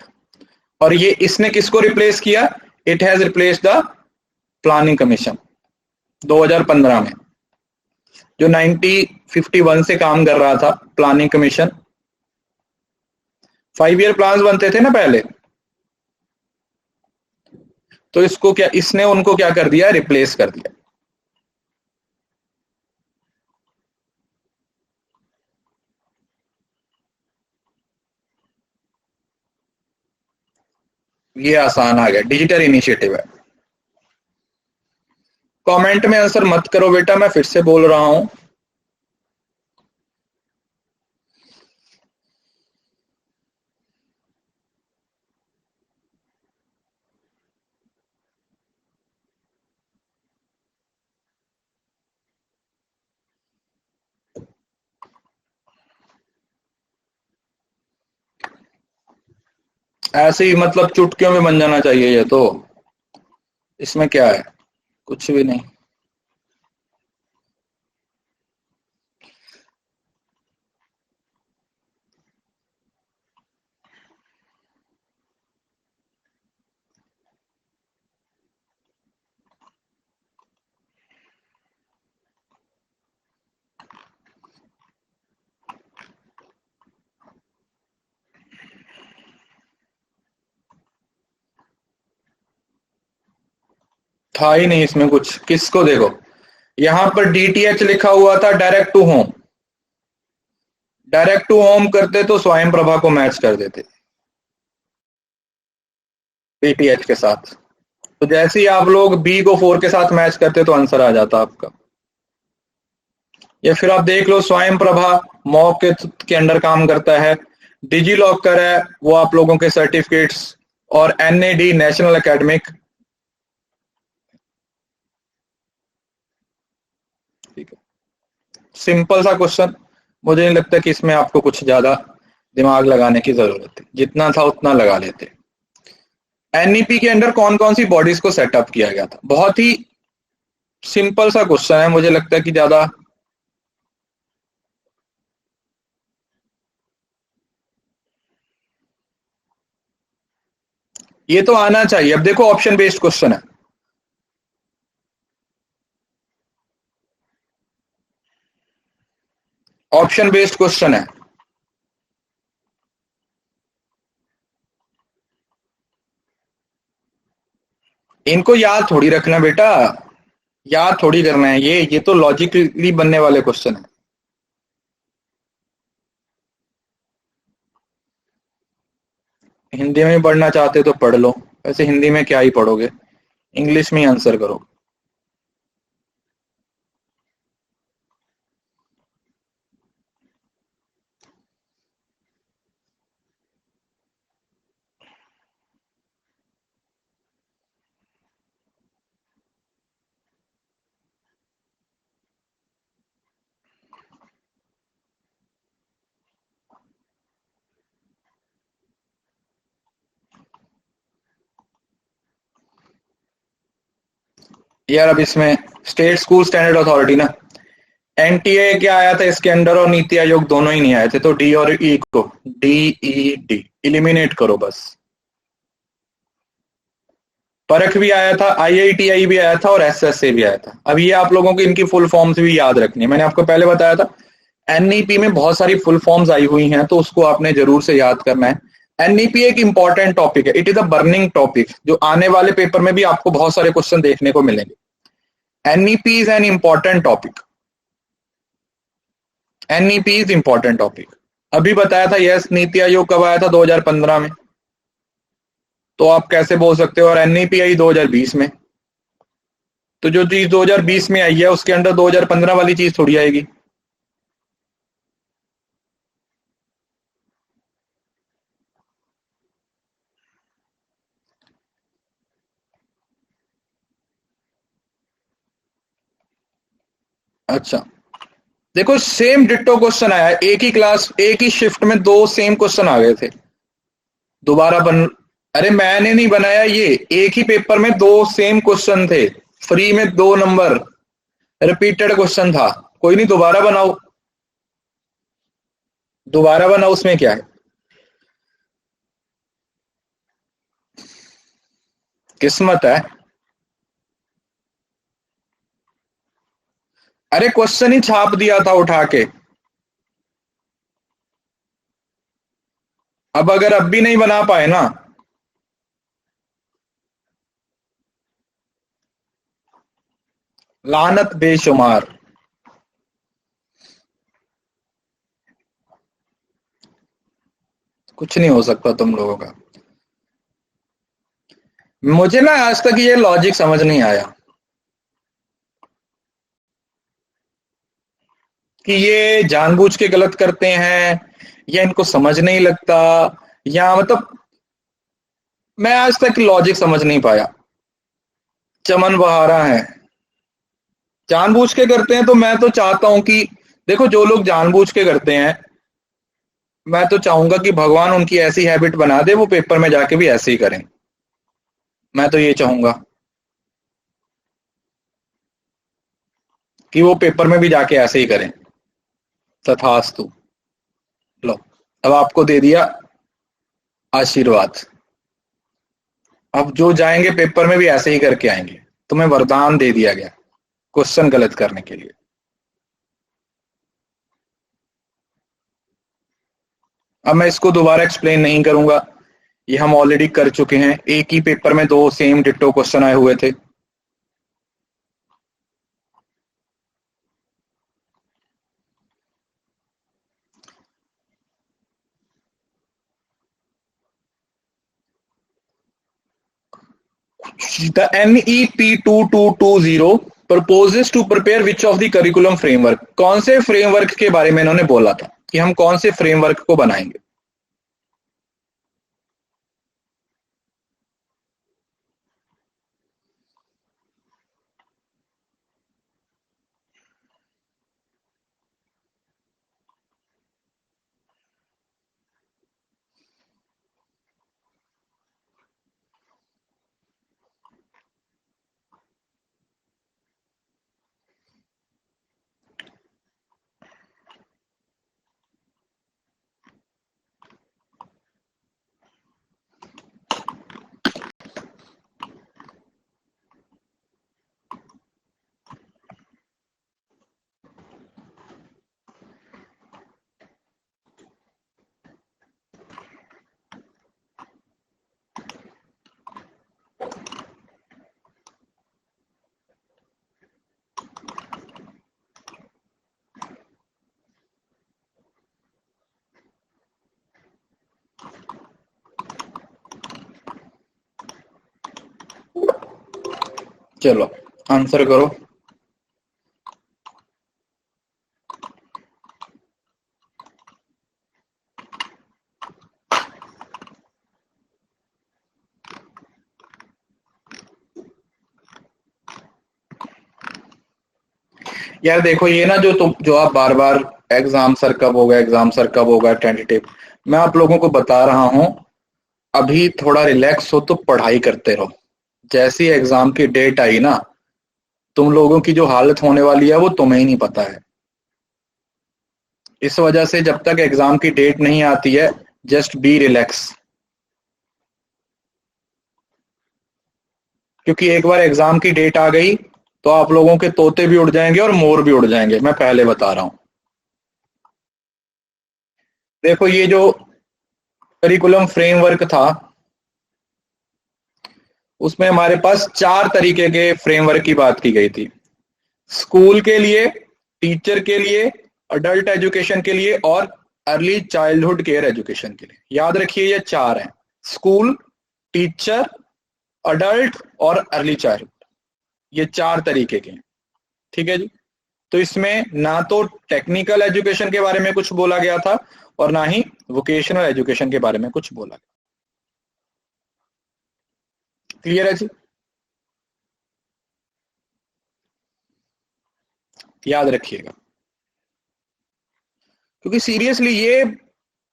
और ये इसने किसको रिप्लेस किया? It has replace the planning commission 2015 में, जो 1951 से काम कर रहा था प्लानिंग कमीशन। 5 ईयर प्लान बनते थे ना पहले, तो इसको क्या, इसने उनको क्या कर दिया, रिप्लेस कर दिया। ये आसान आ गया, डिजिटल इनिशिएटिव है। कमेंट में आंसर मत करो बेटा, मैं फिर से बोल रहा हूं। ऐसे ही मतलब चुटकियों में बन जाना चाहिए ये तो, इसमें क्या है, कुछ भी नहीं। था ही नहीं इसमें कुछ, किसको देखो, यहां पर डीटीएच लिखा हुआ था, direct to home. Direct to home करते तो स्वयं प्रभा को मैच कर देते डीटीएच के साथ। तो जैसे ही आप लोग बी को 4 के साथ मैच करते तो आंसर आ जाता आपका। या फिर आप देख लो स्वयं प्रभा मॉक के अंडर काम करता है, डिजी लॉकर है वो आप लोगों के सर्टिफिकेट्स, और एनएडी नेशनल एकेडमिक। ठीक है, सिंपल सा क्वेश्चन, मुझे नहीं लगता कि इसमें आपको कुछ ज्यादा दिमाग लगाने की जरूरत है, जितना था उतना लगा लेते। एनईपी के अंडर कौन कौन सी बॉडीज को सेटअप किया गया था, बहुत ही सिंपल सा क्वेश्चन है, मुझे लगता है कि ज्यादा ये तो आना चाहिए। अब देखो ऑप्शन बेस्ड क्वेश्चन है, ऑप्शन बेस्ड क्वेश्चन है। इनको याद थोड़ी रखना बेटा, याद थोड़ी करना है, ये तो लॉजिकली बनने वाले क्वेश्चन है। हिंदी में पढ़ना चाहते हो तो पढ़ लो, वैसे हिंदी में क्या ही पढ़ोगे, इंग्लिश में ही आंसर करो। यार अब इसमें स्टेट स्कूल स्टैंडर्ड अथॉरिटी ना, एनटीए क्या आया था इसके अंडर, और नीति आयोग दोनों ही नहीं आए थे, तो डी और ई को डी इलिमिनेट करो बस। परख भी आया था, आईआईटीआई भी आया था, और एसएसए भी आया था। अब ये आप लोगों को इनकी फुल फॉर्म्स भी याद रखनी है, मैंने आपको पहले बताया था एनईपी में बहुत सारी फुल फॉर्म्स आई हुई हैं, तो उसको आपने जरूर से याद करना है। एनईपी एक इंपॉर्टेंट टॉपिक है, it is a burning topic, जो आने वाले पेपर में भी आपको बहुत सारे क्वेश्चन देखने को मिलेंगे। NEP is an important topic, NEP is important topic. अभी बताया था यस, नीति आयोग कब आया था, 2015 में, तो आप कैसे बोल सकते हो, और एनईपी आई 2020 में, तो जो चीज 2020 में आई है उसके अंदर 2015 वाली चीज थोड़ी आएगी। अच्छा देखो, सेम डिट्टो क्वेश्चन आया, एक ही क्लास एक ही शिफ्ट में दो सेम क्वेश्चन आ गए थे, दोबारा बन, अरे मैंने नहीं बनाया ये, एक ही पेपर में दो सेम क्वेश्चन थे, फ्री में 2 नंबर, रिपीटेड क्वेश्चन था, कोई नहीं दोबारा बनाओ, दोबारा बनाओ, उसमें क्या है, किस्मत है। अरे क्वेश्चन ही छाप दिया था उठा के, अब अगर अब भी नहीं बना पाए ना, लानत बेशुमार। कुछ नहीं हो सकता तुम लोगों का। मुझे ना आज तक ये लॉजिक समझ नहीं आया कि ये जानबूझ के गलत करते हैं या इनको समझ नहीं लगता, या मतलब मैं आज तक लॉजिक समझ नहीं पाया। चमन बहारा है, जानबूझ के करते हैं, तो मैं तो चाहता हूं कि देखो जो लोग जानबूझ के करते हैं, मैं तो चाहूंगा कि भगवान उनकी ऐसी हैबिट बना दे, वो पेपर में जाके भी ऐसे ही करें, मैं तो ये चाहूंगा कि वो पेपर में भी जाके ऐसे ही करें। तथास्तु। लो, अब आपको दे दिया आशीर्वाद, अब जो जाएंगे पेपर में भी ऐसे ही करके आएंगे, तुम्हें वरदान दे दिया गया क्वेश्चन गलत करने के लिए। अब मैं इसको दोबारा एक्सप्लेन नहीं करूंगा, ये हम ऑलरेडी कर चुके हैं, एक ही पेपर में दो सेम डिट्टो क्वेश्चन आए हुए थे। The NEP 2220 proposes to prepare which of the curriculum framework, कौन से फ्रेमवर्क के बारे में इन्होंने बोला था कि हम कौन से फ्रेमवर्क को बनाएंगे। चलो आंसर करो। यार देखो ये ना जो आप बार बार एग्जाम सर कब होगा, एग्जाम सर कब होगा, टेंटेटिव, मैं आप लोगों को बता रहा हूं अभी थोड़ा रिलैक्स हो तो पढ़ाई करते रहो। जैसी एग्जाम की डेट आई ना, तुम लोगों की जो हालत होने वाली है वो तुम्हें ही नहीं पता है। इस वजह से जब तक एग्जाम की डेट नहीं आती है, जस्ट बी रिलैक्स, क्योंकि एक बार एग्जाम की डेट आ गई तो आप लोगों के तोते भी उड़ जाएंगे और मोर भी उड़ जाएंगे, मैं पहले बता रहा हूं। देखो ये जो करिकुलम फ्रेमवर्क था उसमें हमारे पास 4 तरीके के फ्रेमवर्क की बात की गई थी। स्कूल के लिए, टीचर के लिए, अडल्ट एजुकेशन के लिए और अर्ली चाइल्डहुड केयर एजुकेशन के लिए। याद रखिए ये 4 हैं, स्कूल, टीचर, अडल्ट और अर्ली चाइल्डहुड, ये 4 तरीके के हैं। ठीक है जी। तो इसमें ना तो टेक्निकल एजुकेशन के बारे में कुछ बोला गया था और ना ही वोकेशनल एजुकेशन के बारे में कुछ बोला गया। क्लियर है जी? याद रखिएगा, क्योंकि सीरियसली ये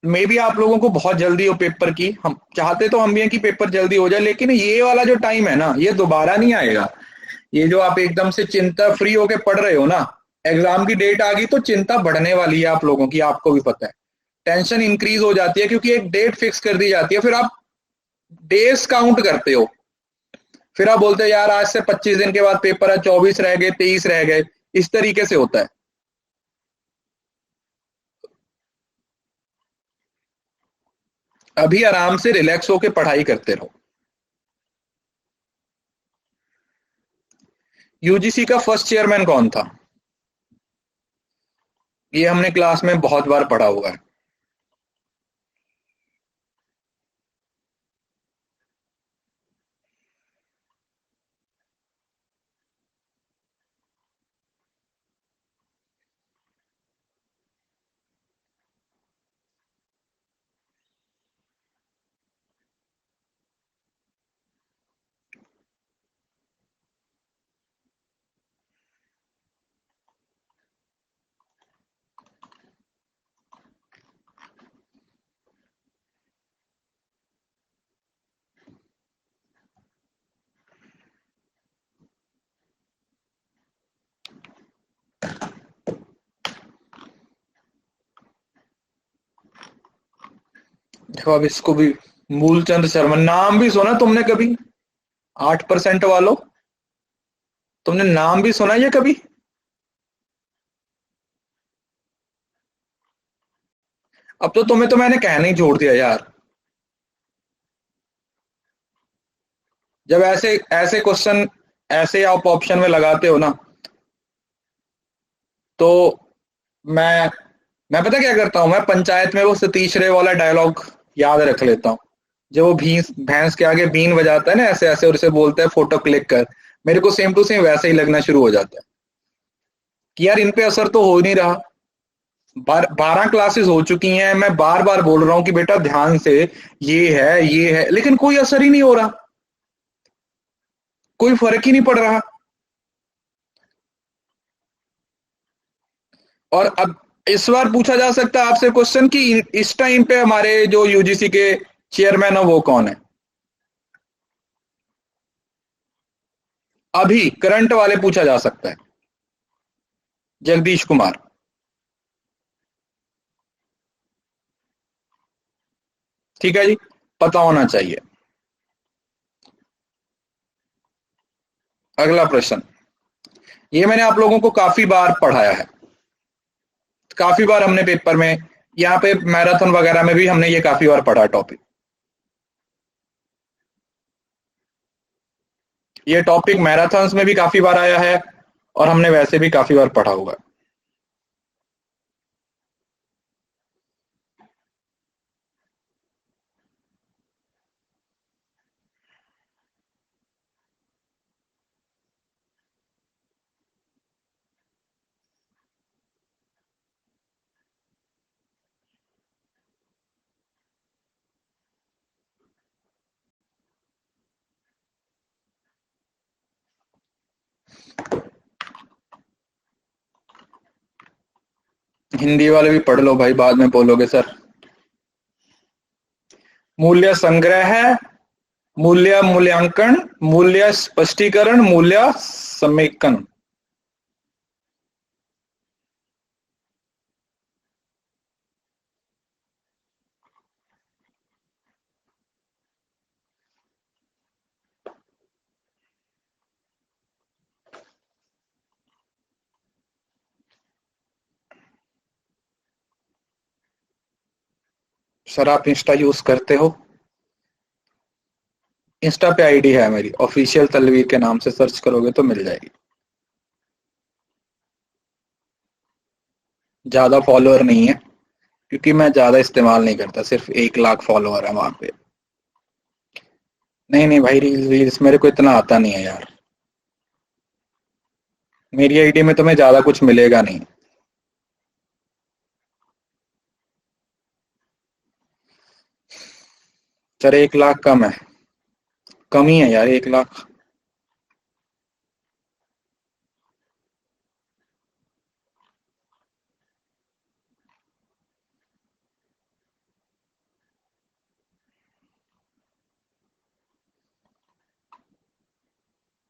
मे भी आप लोगों को बहुत जल्दी हो पेपर की, हम चाहते तो हम भी हैं कि पेपर जल्दी हो जाए, लेकिन ये वाला जो टाइम है ना ये दोबारा नहीं आएगा। ये जो आप एकदम से चिंता फ्री होके पढ़ रहे हो ना, एग्जाम की डेट आ गई तो चिंता बढ़ने वाली है आप लोगों की, आपको भी पता है। टेंशन इंक्रीज हो जाती है क्योंकि एक डेट फिक्स कर दी जाती है, फिर आप डेज काउंट करते हो, फिर आप बोलते हो यार आज से 25 दिन के बाद पेपर है, 24 रह गए, 23 रह गए, इस तरीके से होता है। अभी आराम से रिलैक्स होके पढ़ाई करते रहो। यूजीसी का फर्स्ट चेयरमैन कौन था? ये हमने क्लास में बहुत बार पढ़ा हुआ है। देखो अब इसको भी, मूलचंद शर्मा नाम भी सुना तुमने कभी? 8% वालों, तुमने नाम भी सुना ये कभी? अब तो तुम्हें तो मैंने कहना ही छोड़ दिया यार। जब ऐसे ऐसे क्वेश्चन ऐसे आप ऑप्शन में लगाते हो ना, तो मैं पता क्या करता हूं, मैं पंचायत में वो सतीश रे वाला डायलॉग याद रख लेता हूँ। जब वो भैंस के आगे बीन बजाता है ना ऐसे ऐसे और उसे बोलता है फोटो क्लिक कर, मेरे को सेम टू सेम वैसा ही लगना शुरू हो जाता है कि यार इन पे असर तो हो ही नहीं रहा। 12 क्लासेस हो चुकी हैं, मैं बार बार बोल रहा हूं कि बेटा ध्यान से, ये है, लेकिन कोई असर ही नहीं हो रहा, कोई फर्क ही नहीं पड़ रहा। और अब इस बार पूछा जा सकता है आपसे क्वेश्चन कि इस टाइम पे हमारे जो यूजीसी के चेयरमैन है वो कौन है, अभी करंट वाले पूछा जा सकता है। जगदीश कुमार। ठीक है जी, पता होना चाहिए। अगला प्रश्न, ये मैंने आप लोगों को काफी बार पढ़ाया है, काफी बार हमने पेपर में, यहाँ पे मैराथन वगैरह में भी हमने ये काफी बार पढ़ा टॉपिक। ये टॉपिक मैराथन्स में भी काफी बार आया है और हमने वैसे भी काफी बार पढ़ा हुआ है। हिंदी वाले भी पढ़ लो भाई, बाद में बोलोगे सर। मूल्य संग्रह, मूल्य मूल्यांकन, मूल्य स्पष्टीकरण, मूल्य समेकन। सर आप इंस्टा यूज करते हो? इंस्टा पे आईडी है मेरी, ऑफिशियल तलवीर के नाम से सर्च करोगे तो मिल जाएगी। ज्यादा फॉलोअर नहीं है क्योंकि मैं ज्यादा इस्तेमाल नहीं करता, सिर्फ 1 लाख फॉलोअर है वहां पे। नहीं नहीं भाई, रील्स रील्स मेरे को इतना आता नहीं है यार, मेरी आईडी में तुम्हें ज्यादा कुछ मिलेगा नहीं। सर 1 लाख कम है, कम ही है यार 1 लाख।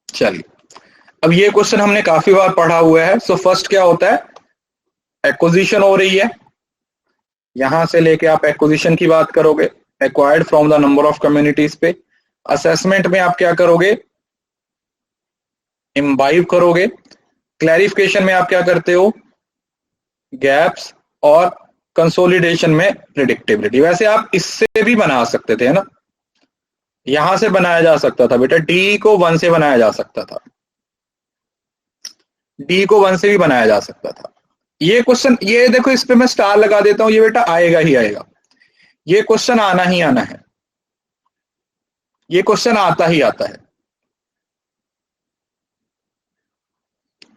चलिए, अब ये क्वेश्चन हमने काफी बार पढ़ा हुआ है। सो फर्स्ट क्या होता है, एक्विजिशन हो रही है, यहां से लेके आप एक्विजिशन की बात करोगे, acquired from the number of communities पे। असेसमेंट में आप क्या करोगे, इम्बाइव करोगे। क्लैरिफिकेशन में आप क्या करते हो, गैप्स। और कंसोलिडेशन में प्रिडिक्टेबिलिटी। वैसे आप इससे भी बना सकते थे, है ना, यहां से बनाया जा सकता था बेटा, डी को 1 से बनाया जा सकता था, डी को 1 से भी बनाया जा सकता था। ये क्वेश्चन, ये देखो इस पे मैं स्टार लगा देता हूं, ये बेटा आएगा ही आएगा, ये क्वेश्चन आना ही आना है, ये क्वेश्चन आता ही आता है।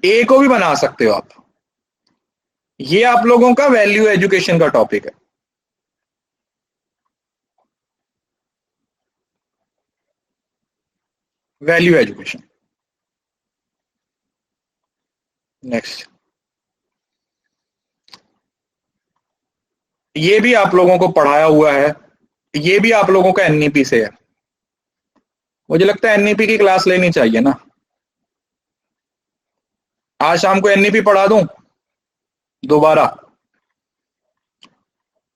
ए को भी बना सकते हो आप, ये आप लोगों का वैल्यू एजुकेशन का टॉपिक है। Value education. नेक्स्ट, ये भी आप लोगों को पढ़ाया हुआ है, ये भी आप लोगों का एनईपी से है। मुझे लगता है एनईपी की क्लास लेनी चाहिए ना, आज शाम को एनईपी पढ़ा दूं दोबारा,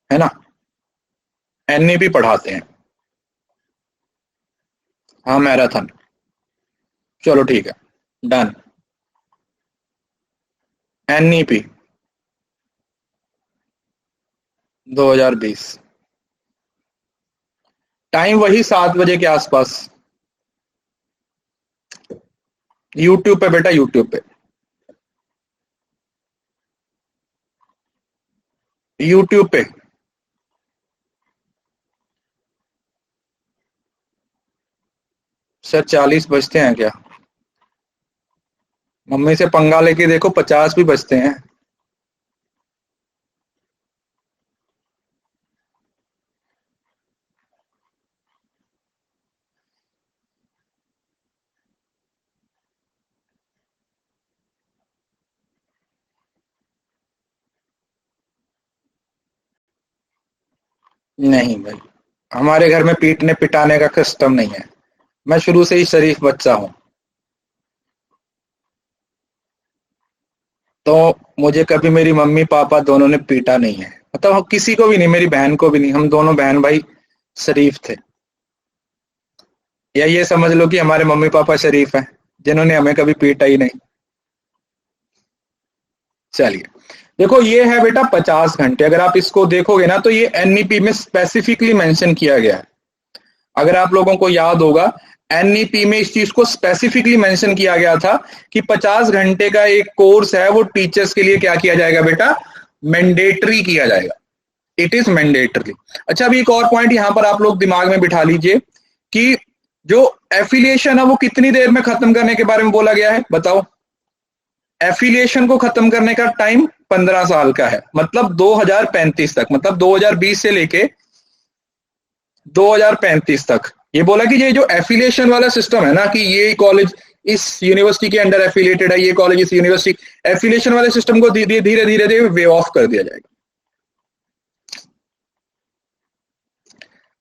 है ना, एनईपी पढ़ाते हैं। हाँ मैराथन, चलो ठीक है, डन। एनईपी 2020, टाइम वही 7 बजे के आसपास, यूट्यूब पे बेटा, यूट्यूब पे, यूट्यूब पे। सर 40 बजते हैं क्या? मम्मी से पंगा लेके देखो 50 भी बचते हैं। नहीं भाई, हमारे घर में पीटने पिटाने का कस्टम नहीं है। मैं शुरू से ही शरीफ बच्चा हूँ, तो मुझे कभी मेरी मम्मी पापा दोनों ने पीटा नहीं है, मतलब किसी को भी नहीं, मेरी बहन को भी नहीं। हम दोनों बहन भाई शरीफ थे। या ये समझ लो कि हमारे मम्मी पापा शरीफ हैं, जिन्होंने हमें कभी पीटा ही नहीं। चलिए, देखो ये है बेटा 50 घंटे। अगर आप इसको देखोगे ना तो ये एनईपी में स्पेसिफिकली मेंशन किया गया है। अगर आप लोगों को याद होगा, एनईपी में इस चीज को स्पेसिफिकली मेंशन किया गया था कि 50 घंटे का एक कोर्स है, वो टीचर्स के लिए क्या किया जाएगा बेटा, मैंडेटरी किया जाएगा। It is mandatory. अच्छा, अभी एक और पॉइंट यहां पर आप लोग दिमाग में बिठा लीजिए कि जो एफिलिएशन है वो कितनी देर में खत्म करने के बारे में बोला गया है, बताओ। एफिलिएशन को खत्म करने का टाइम 15 साल का है, मतलब 2035 तक, मतलब 2020 से लेके 2035 तक। ये बोला कि ये जो एफिलिएशन वाला सिस्टम है ना, कि ये कॉलेज इस यूनिवर्सिटी के अंडर एफिलिएटेड है, ये कॉलेज इस यूनिवर्सिटी, एफिलिएशन वाले सिस्टम को धीरे धीरे धीरे धीरे वे ऑफ कर दिया जाएगा।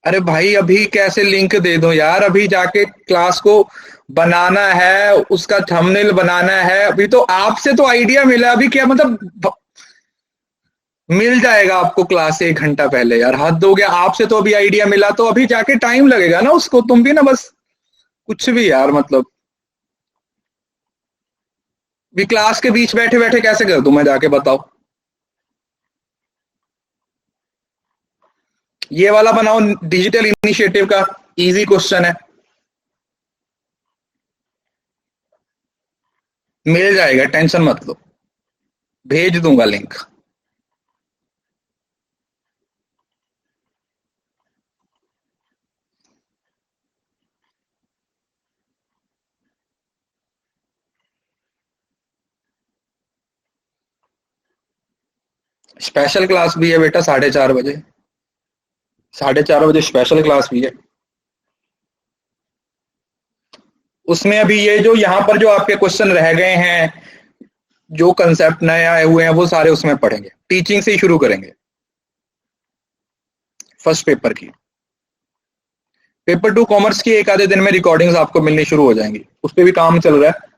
अरे भाई, अभी कैसे लिंक दे दो यार, अभी जाके क्लास को बनाना है, उसका थंबनेल बनाना है। अभी तो आपसे तो आइडिया मिला, अभी क्या मतलब मिल जाएगा आपको क्लास से 1 घंटा पहले। यार हद हो गया, आपसे तो अभी आइडिया मिला, तो अभी जाके टाइम लगेगा ना उसको। तुम भी ना बस कुछ भी यार, मतलब भी क्लास के बीच बैठे बैठे कैसे कर दूं मैं, जाके बताओ। ये वाला बनाओ, डिजिटल इनिशिएटिव का, इजी क्वेश्चन है, मिल जाएगा, टेंशन मत लो, भेज दूंगा लिंक। स्पेशल क्लास भी है बेटा 4:30 बजे, 4:30 बजे स्पेशल क्लास भी है। उसमें अभी ये जो यहाँ पर जो आपके क्वेश्चन रह गए हैं, जो कंसेप्ट नए आए हुए हैं, वो सारे उसमें पढ़ेंगे। टीचिंग से ही शुरू करेंगे फर्स्ट पेपर की। पेपर 2 कॉमर्स की एक आधे दिन में रिकॉर्डिंग्स आपको मिलनी शुरू हो जाएंगी, उस पर भी काम चल रहा है।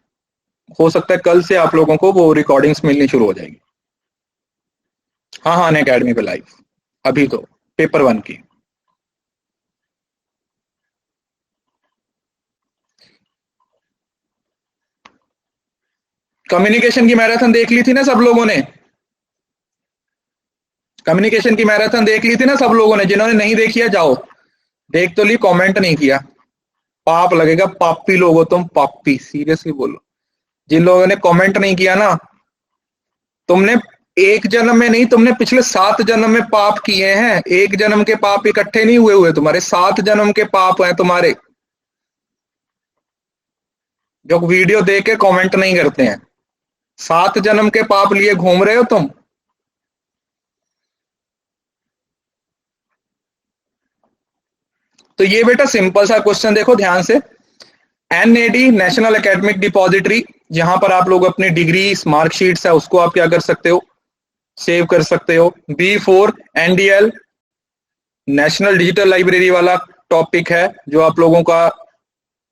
हो सकता है कल से आप लोगों को वो रिकॉर्डिंग्स मिलनी शुरू हो जाएगी। हाँ हाँ, अनअकैडमी पे लाइव, अभी तो पेपर 1 की। कम्युनिकेशन की मैराथन देख ली थी ना सब लोगों ने? कम्युनिकेशन की मैराथन देख ली थी ना सब लोगों ने? जिन्होंने नहीं देखी है जाओ देख तो ली, कमेंट नहीं किया, पाप लगेगा। पापी लोग हो तुम, पापी, सीरियसली बोलो। जिन लोगों ने कमेंट नहीं किया ना, तुमने एक जन्म में नहीं, तुमने पिछले 7 जन्म में पाप किए हैं। एक जन्म के पाप इकट्ठे नहीं हुए हुए तुम्हारे, 7 जन्म के पाप हैं तुम्हारे, जो वीडियो देख के कमेंट नहीं करते हैं। 7 जन्म के पाप लिए घूम रहे हो तुम। तो ये बेटा सिंपल सा क्वेश्चन देखो ध्यान से। एनएडी, नेशनल एकेडमिक डिपॉजिटरी, जहां पर आप लोग अपनी डिग्री मार्कशीट्स है उसको आप क्या कर सकते हो, सेव कर सकते हो। B4 NDL, national digital library वाला टॉपिक है जो आप लोगों का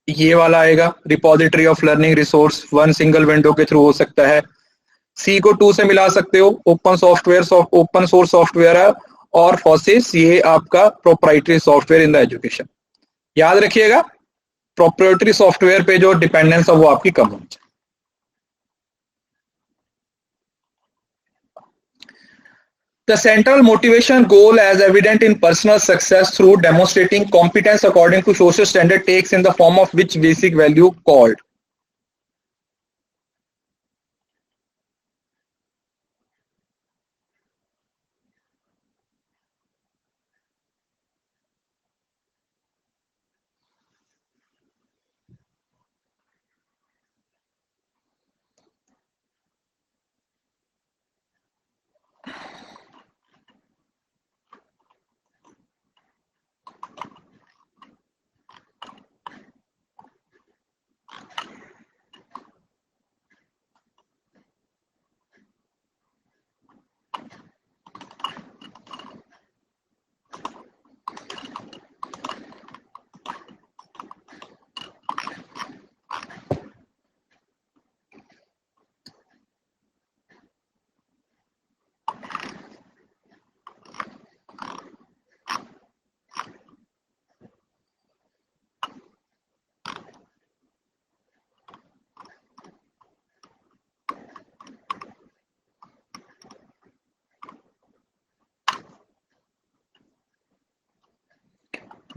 ये वाला आएगा, repository of learning resource, one single window के थ्रू हो सकता है। सी को 2 से मिला सकते हो, open software, open source software है। और फॉसिस, ये आपका proprietary software in the education. याद रखिएगा, प्रोप्राइटरी सॉफ्टवेयर पे जो डिपेंडेंस है वो आपकी कम होनी चाहिए। The central motivation goal as evident in personal success through demonstrating competence according to social standard takes in the form of which basic value called?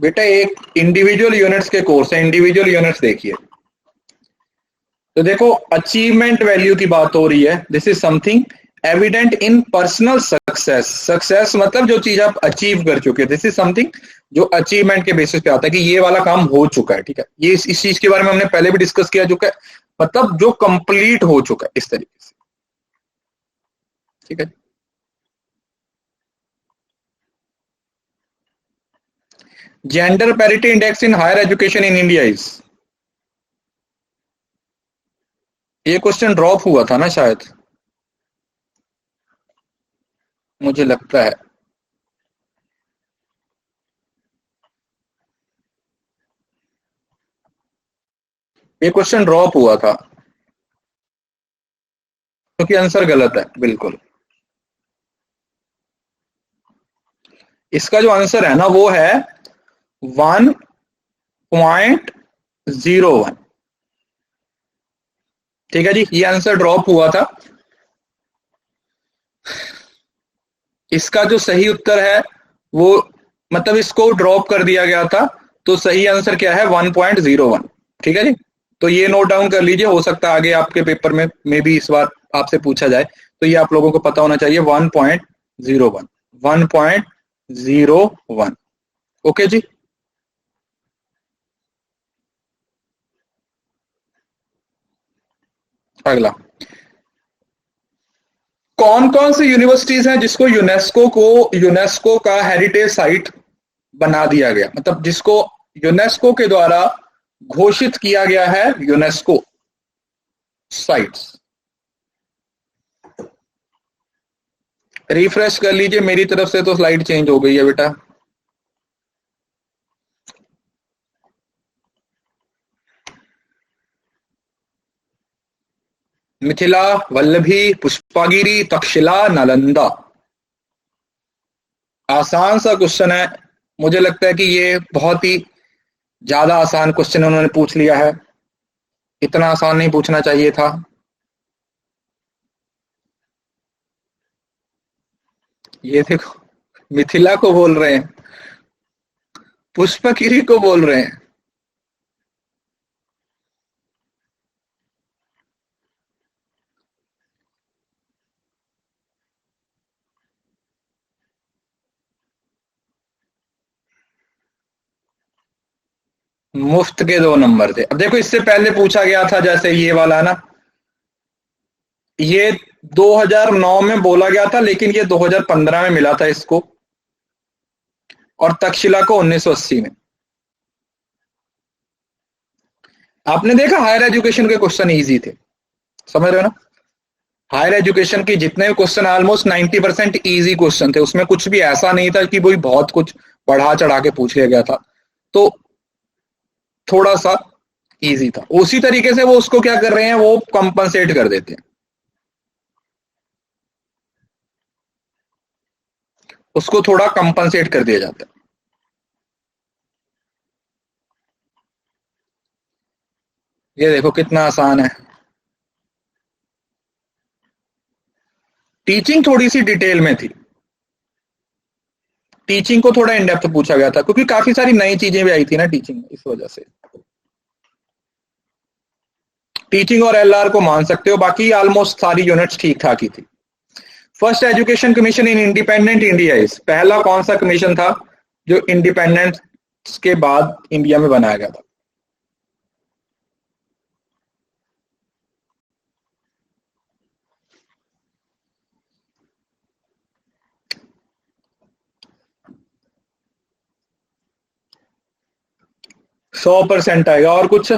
बेटा एक इंडिविजुअल यूनिट्स के कोर्स है, इंडिविजुअल यूनिट्स देखिए। तो देखो अचीवमेंट वैल्यू की बात हो रही है, this is something evident in personal success. Success मतलब जो चीज आप अचीव कर चुके, दिस इज समथिंग जो अचीवमेंट के बेसिस पे आता है कि ये वाला काम हो चुका है, ठीक है। ये इस चीज के बारे में हमने पहले भी डिस्कस किया चुका है, मतलब जो कंप्लीट हो चुका है इस तरीके से, ठीक है। Gender parity index in higher education in India is, ये क्वेश्चन ड्रॉप हुआ था ना शायद, मुझे लगता है। ये क्वेश्चन ड्रॉप हुआ था क्योंकि आंसर गलत है बिल्कुल। इसका जो आंसर है ना वो है 1.01, ठीक है जी। ये आंसर ड्रॉप हुआ था। इसका जो सही उत्तर है वो, मतलब इसको ड्रॉप कर दिया गया था, तो सही आंसर क्या है 1.01, ठीक है जी। तो ये नोट डाउन कर लीजिए, हो सकता है आगे आपके पेपर में भी इस बार आपसे पूछा जाए, तो ये आप लोगों को पता होना चाहिए 1.01, 1.01। ओके जी। अगला, कौन कौन सी यूनिवर्सिटीज हैं जिसको यूनेस्को का हेरिटेज साइट बना दिया गया, मतलब जिसको यूनेस्को के द्वारा घोषित किया गया है यूनेस्को साइट्स। रिफ्रेश कर लीजिए, मेरी तरफ से तो स्लाइड चेंज हो गई है बेटा। मिथिला, वल्लभी, पुष्पागिरी, तक्षशिला, नालंदा। आसान सा क्वेश्चन है, मुझे लगता है कि ये बहुत ही ज्यादा आसान क्वेश्चन उन्होंने पूछ लिया है, इतना आसान नहीं पूछना चाहिए था। ये देखो, मिथिला को बोल रहे हैं, पुष्पगिरी को बोल रहे हैं। मुफ्त के 2 नंबर थे। अब देखो इससे पहले पूछा गया था जैसे ये वाला ना, ये 2009 में बोला गया था, लेकिन ये 2015 में मिला था इसको, और तक्षशिला को 1980 में। आपने देखा हायर एजुकेशन के क्वेश्चन इजी थे, समझ रहे हो ना। हायर एजुकेशन की जितने भी क्वेश्चन ऑलमोस्ट 90% इजी क्वेश्चन थे, उसमें कुछ भी ऐसा नहीं था कि वो बहुत कुछ बढ़ा चढ़ा के पूछ लिया गया था, तो थोड़ा सा इजी था। उसी तरीके से वो उसको क्या कर रहे हैं, वो कंपनसेट कर देते हैं, उसको थोड़ा कंपनसेट कर दिया जाता है। ये देखो कितना आसान है। टीचिंग थोड़ी सी डिटेल में थी, टीचिंग को थोड़ा इन डेप्थ पूछा गया था, क्योंकि काफी सारी नई चीजें भी आई थी ना टीचिंग में, इस वजह से। टीचिंग और एलआर को मान सकते हो, बाकी ऑलमोस्ट सारी यूनिट्स ठीक ठाक ही थी। First education commission in independent India is, पहला कौन सा कमीशन था जो इंडिपेंडेंस के बाद इंडिया में बनाया गया था? सौ % आएगा। और कुछ?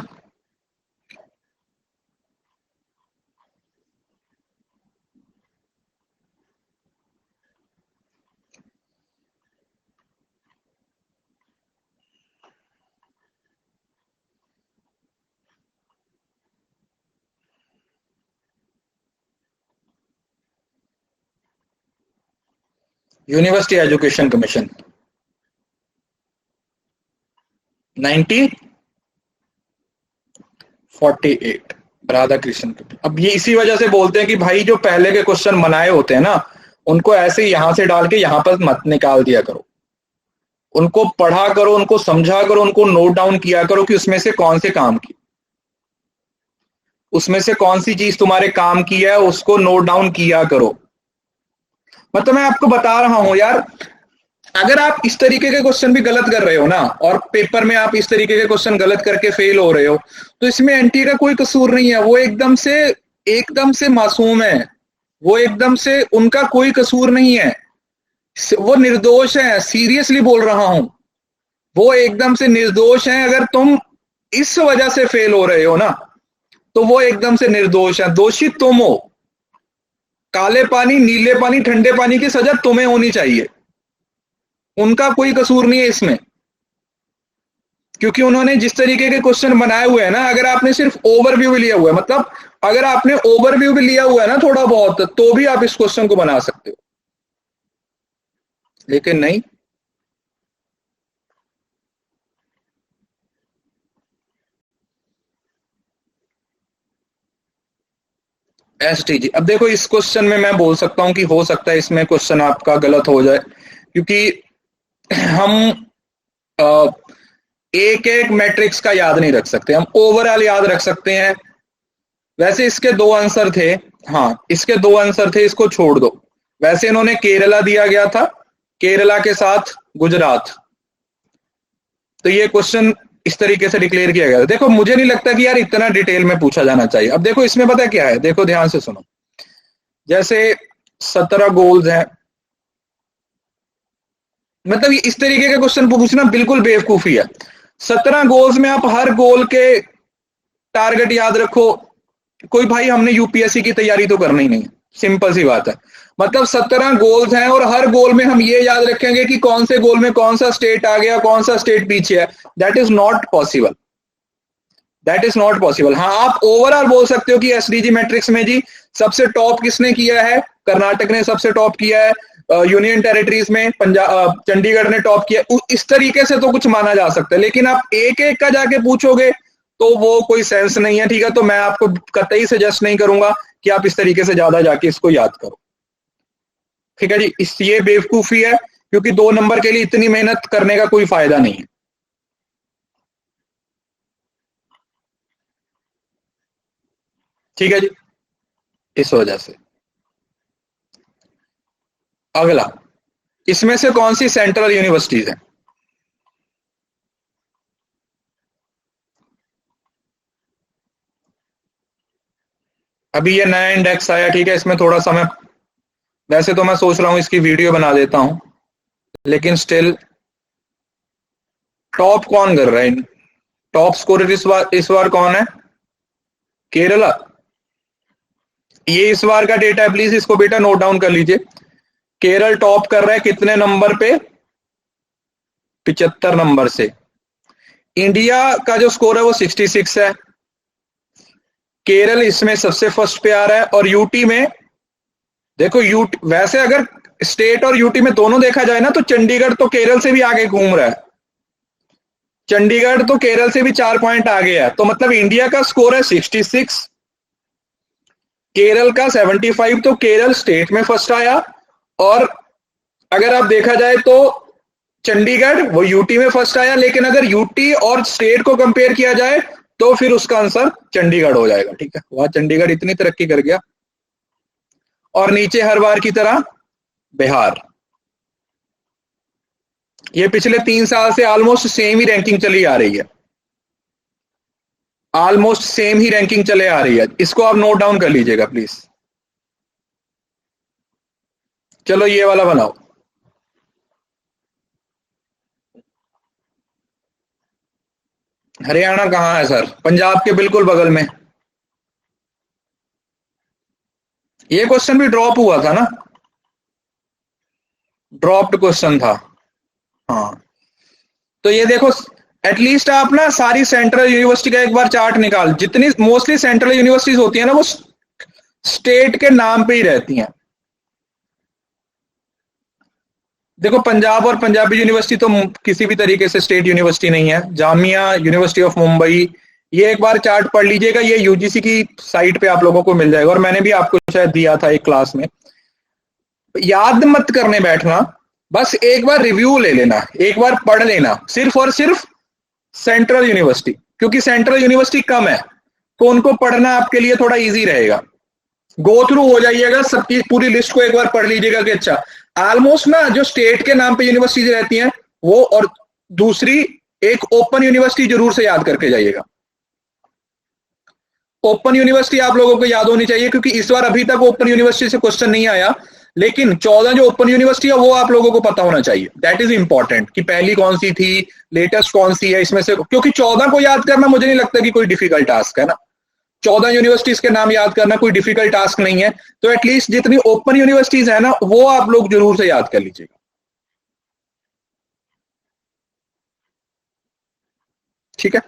University education commission 1948, Radha Krishna. अब ये इसी वजह से बोलते हैं कि भाई जो पहले के क्वेश्चन बनाए होते हैं ना, उनको ऐसे यहां से डाल के यहां पर मत निकाल दिया करो, उनको पढ़ा करो, उनको समझा करो, उनको नोट डाउन किया करो कि उसमें से कौन से काम की, उसमें से कौन सी चीज तुम्हारे काम की है, उसको नोट डाउन किया करो। मतलब मैं आपको बता रहा हूं यार, अगर आप इस तरीके के क्वेश्चन भी गलत कर रहे हो ना, और पेपर में आप इस तरीके के क्वेश्चन गलत करके फेल हो रहे हो, तो इसमें एंटी का कोई कसूर नहीं है। वो एकदम से मासूम है, वो एकदम से, उनका कोई कसूर नहीं है, वो निर्दोष है। सीरियसली बोल रहा हूं, वो एकदम से निर्दोष है। अगर तुम इस वजह से फेल हो रहे हो ना, तो वो एकदम से निर्दोष है। दोषी तुम हो। काले पानी, नीले पानी, ठंडे पानी की सजा तुम्हें होनी चाहिए, उनका कोई कसूर नहीं है इसमें। क्योंकि उन्होंने जिस तरीके के क्वेश्चन बनाए हुए हैं ना, अगर आपने सिर्फ ओवरव्यू भी लिया हुआ है, मतलब अगर आपने ओवरव्यू भी लिया हुआ है ना थोड़ा बहुत, तो भी आप इस क्वेश्चन को बना सकते हो, लेकिन नहीं। एसटीजी, अब देखो इस क्वेश्चन में मैं बोल सकता हूं कि हो सकता है इसमें क्वेश्चन आपका गलत हो जाए, क्योंकि हम एक एक मैट्रिक्स का याद नहीं रख सकते, हम ओवरऑल याद रख सकते हैं। वैसे इसके दो आंसर थे, हाँ इसके दो आंसर थे, इसको छोड़ दो। वैसे इन्होंने केरला दिया गया था, केरला के साथ गुजरात, तो ये क्वेश्चन इस तरीके से डिक्लेयर किया गया था। देखो मुझे नहीं लगता कि यार इतना डिटेल में पूछा जाना चाहिए। अब देखो इसमें पता क्या है, देखो ध्यान से सुनो, जैसे 17 गोल्स हैं, मतलब इस तरीके के क्वेश्चन पूछना बिल्कुल बेवकूफी है। 17 गोल्स में आप हर गोल के टारगेट याद रखो, कोई भाई हमने यूपीएससी की तैयारी तो करनी नहीं, सिंपल सी बात है। मतलब 17 गोल्स हैं और हर गोल में हम ये याद रखेंगे कि कौन से गोल में कौन सा स्टेट आ गया, कौन सा स्टेट पीछे है। That is not possible, that is not possible. हाँ आप ओवरऑल बोल सकते हो कि एसडीजी मैट्रिक्स में जी सबसे टॉप किसने किया है, कर्नाटक ने सबसे टॉप किया है, यूनियन टेरिटरीज में पंजाब, चंडीगढ़ ने टॉप किया। इस तरीके से तो कुछ माना जा सकता है, लेकिन आप एक एक का जाके पूछोगे तो वो कोई सेंस नहीं है, ठीक है। तो मैं आपको कतई सजेस्ट नहीं करूंगा कि आप इस तरीके से ज्यादा जाके इसको याद करो, ठीक है जी। ये बेवकूफी है, क्योंकि 2 नंबर के लिए इतनी मेहनत करने का कोई फायदा नहीं है, ठीक है जी, इस वजह से। अगला, इसमें से कौन सी सेंट्रल यूनिवर्सिटीज है? अभी ये नया इंडेक्स आया, ठीक है। इसमें थोड़ा सा मैं, वैसे तो मैं सोच रहा हूं इसकी वीडियो बना देता हूं, लेकिन स्टिल टॉप कौन कर रहा है? टॉप स्कोरर इस बार कौन है? केरला। ये इस बार का डेटा है, प्लीज इसको बेटा नोट डाउन कर लीजिए। केरल टॉप कर रहा है कितने नंबर पे? 75 नंबर से। इंडिया का जो स्कोर है वो 66 है। केरल इसमें सबसे फर्स्ट पे आ रहा है, और यूटी में देखो, यूटी वैसे अगर स्टेट और यूटी में दोनों देखा जाए ना, तो चंडीगढ़ तो केरल से भी आगे घूम रहा है। चंडीगढ़ तो केरल से भी 4 पॉइंट आगे है। तो मतलब इंडिया का स्कोर है 66, केरल का 75, तो केरल स्टेट में फर्स्ट आया। और अगर आप देखा जाए तो चंडीगढ़ वो यूटी में फर्स्ट आया, लेकिन अगर यूटी और स्टेट को कंपेयर किया जाए तो फिर उसका आंसर चंडीगढ़ हो जाएगा, ठीक है। वहां चंडीगढ़ इतनी तरक्की कर गया। और नीचे हर बार की तरह बिहार। ये पिछले 3 साल से ऑलमोस्ट सेम ही रैंकिंग चली आ रही है, ऑलमोस्ट सेम ही रैंकिंग चले आ रही है। इसको आप नोट डाउन कर लीजिएगा प्लीज। चलो ये वाला बनाओ। हरियाणा कहाँ है सर? पंजाब के बिल्कुल बगल में। ये क्वेश्चन भी ड्रॉप हुआ था ना, ड्रॉप्ड क्वेश्चन था, हाँ। तो ये देखो, एटलीस्ट आप ना सारी सेंट्रल यूनिवर्सिटी का एक बार चार्ट निकाल। जितनी मोस्टली सेंट्रल यूनिवर्सिटीज होती है ना, वो स्टेट के नाम पे ही रहती हैं। देखो पंजाब और पंजाबी यूनिवर्सिटी तो किसी भी तरीके से स्टेट यूनिवर्सिटी नहीं है। जामिया यूनिवर्सिटी ऑफ मुंबई, ये एक बार चार्ट पढ़ लीजिएगा, ये यूजीसी की साइट पे आप लोगों को मिल जाएगा, और मैंने भी आपको शायद दिया था एक क्लास में। याद मत करने बैठना, बस एक बार रिव्यू ले लेना, एक बार पढ़ लेना, सिर्फ और सिर्फ सेंट्रल यूनिवर्सिटी, क्योंकि सेंट्रल यूनिवर्सिटी कम है तो उनको पढ़ना आपके लिए थोड़ा इजी रहेगा। गो थ्रू हो जाइएगा सबकी पूरी लिस्ट को, एक बार पढ़ लीजिएगा कि अच्छा ऑलमोस्ट ना जो स्टेट के नाम पे यूनिवर्सिटीज रहती हैं वो, और दूसरी एक ओपन यूनिवर्सिटी जरूर से याद करके जाइएगा। ओपन यूनिवर्सिटी आप लोगों को याद होनी चाहिए, क्योंकि इस बार अभी तक ओपन यूनिवर्सिटी से क्वेश्चन नहीं आया, लेकिन 14 जो ओपन यूनिवर्सिटी है वो आप लोगों को पता होना चाहिए। दैट इज इंपॉर्टेंट कि पहली कौन सी थी, लेटेस्ट कौन सी है इसमें से, क्योंकि 14 को याद करना मुझे नहीं लगता कि कोई डिफिकल्ट टास्क है ना। 14 यूनिवर्सिटीज के नाम याद करना कोई डिफिकल्ट टास्क नहीं है, तो एटलीस्ट जितनी ओपन यूनिवर्सिटीज है ना वो आप लोग जरूर से याद कर लीजिएगा। ठीक है,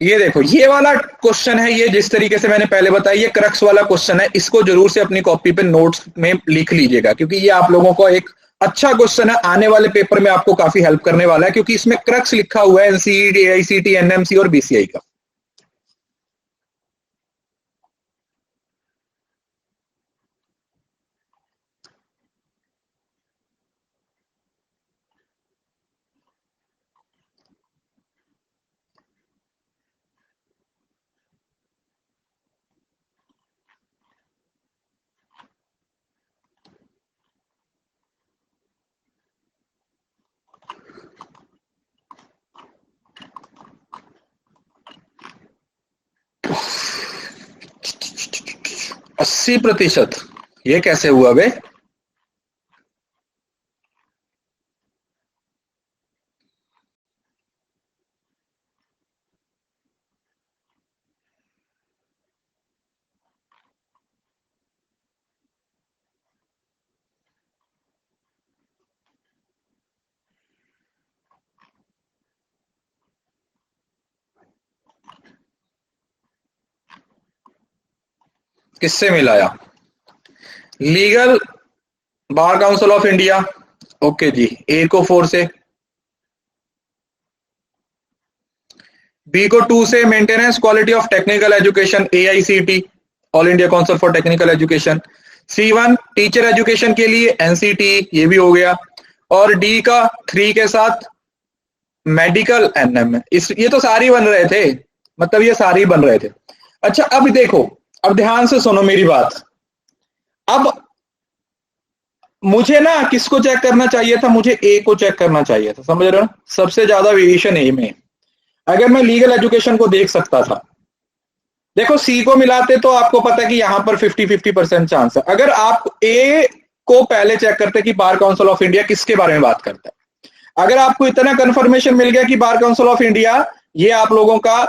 ये देखो ये वाला क्वेश्चन है, ये जिस तरीके से मैंने पहले बताया, ये क्रक्स वाला क्वेश्चन है, इसको जरूर से अपनी कॉपी पे नोट्स में लिख लीजिएगा, क्योंकि ये आप लोगों को एक अच्छा क्वेश्चन है, आने वाले पेपर में आपको काफी हेल्प करने वाला है, क्योंकि इसमें क्रक्स लिखा हुआ है एनसीईटी, एआईसीटी, एनएमसी और बीसीआई का। अस्सी प्रतिशत ये कैसे हुआ बे? किससे मिलाया? Legal bar council of India, okay जी, ए को 4 से, बी को 2 से maintenance quality of technical education AICT, all India council for technical education, C1 teacher education के लिए एनसीटी, ये भी हो गया, और डी का 3 के साथ मेडिकल एनएम, इस ये तो सारे बन रहे थे, मतलब ये सारे बन रहे थे। अच्छा अब देखो, अब ध्यान से सुनो मेरी बात, अब मुझे ना किसको चेक करना चाहिए था, मुझे ए को चेक करना चाहिए था, समझ रहे हो, सबसे ज्यादा वेरिएशन ए में। अगर मैं लीगल एजुकेशन को देख सकता था, देखो सी को मिलाते तो आपको पता है कि यहां पर 50-50% चांस है। अगर आप ए को पहले चेक करते कि बार काउंसिल ऑफ इंडिया किसके बारे में बात करता है, अगर आपको इतना कंफर्मेशन मिल गया कि बार काउंसिल ऑफ इंडिया ये आप लोगों का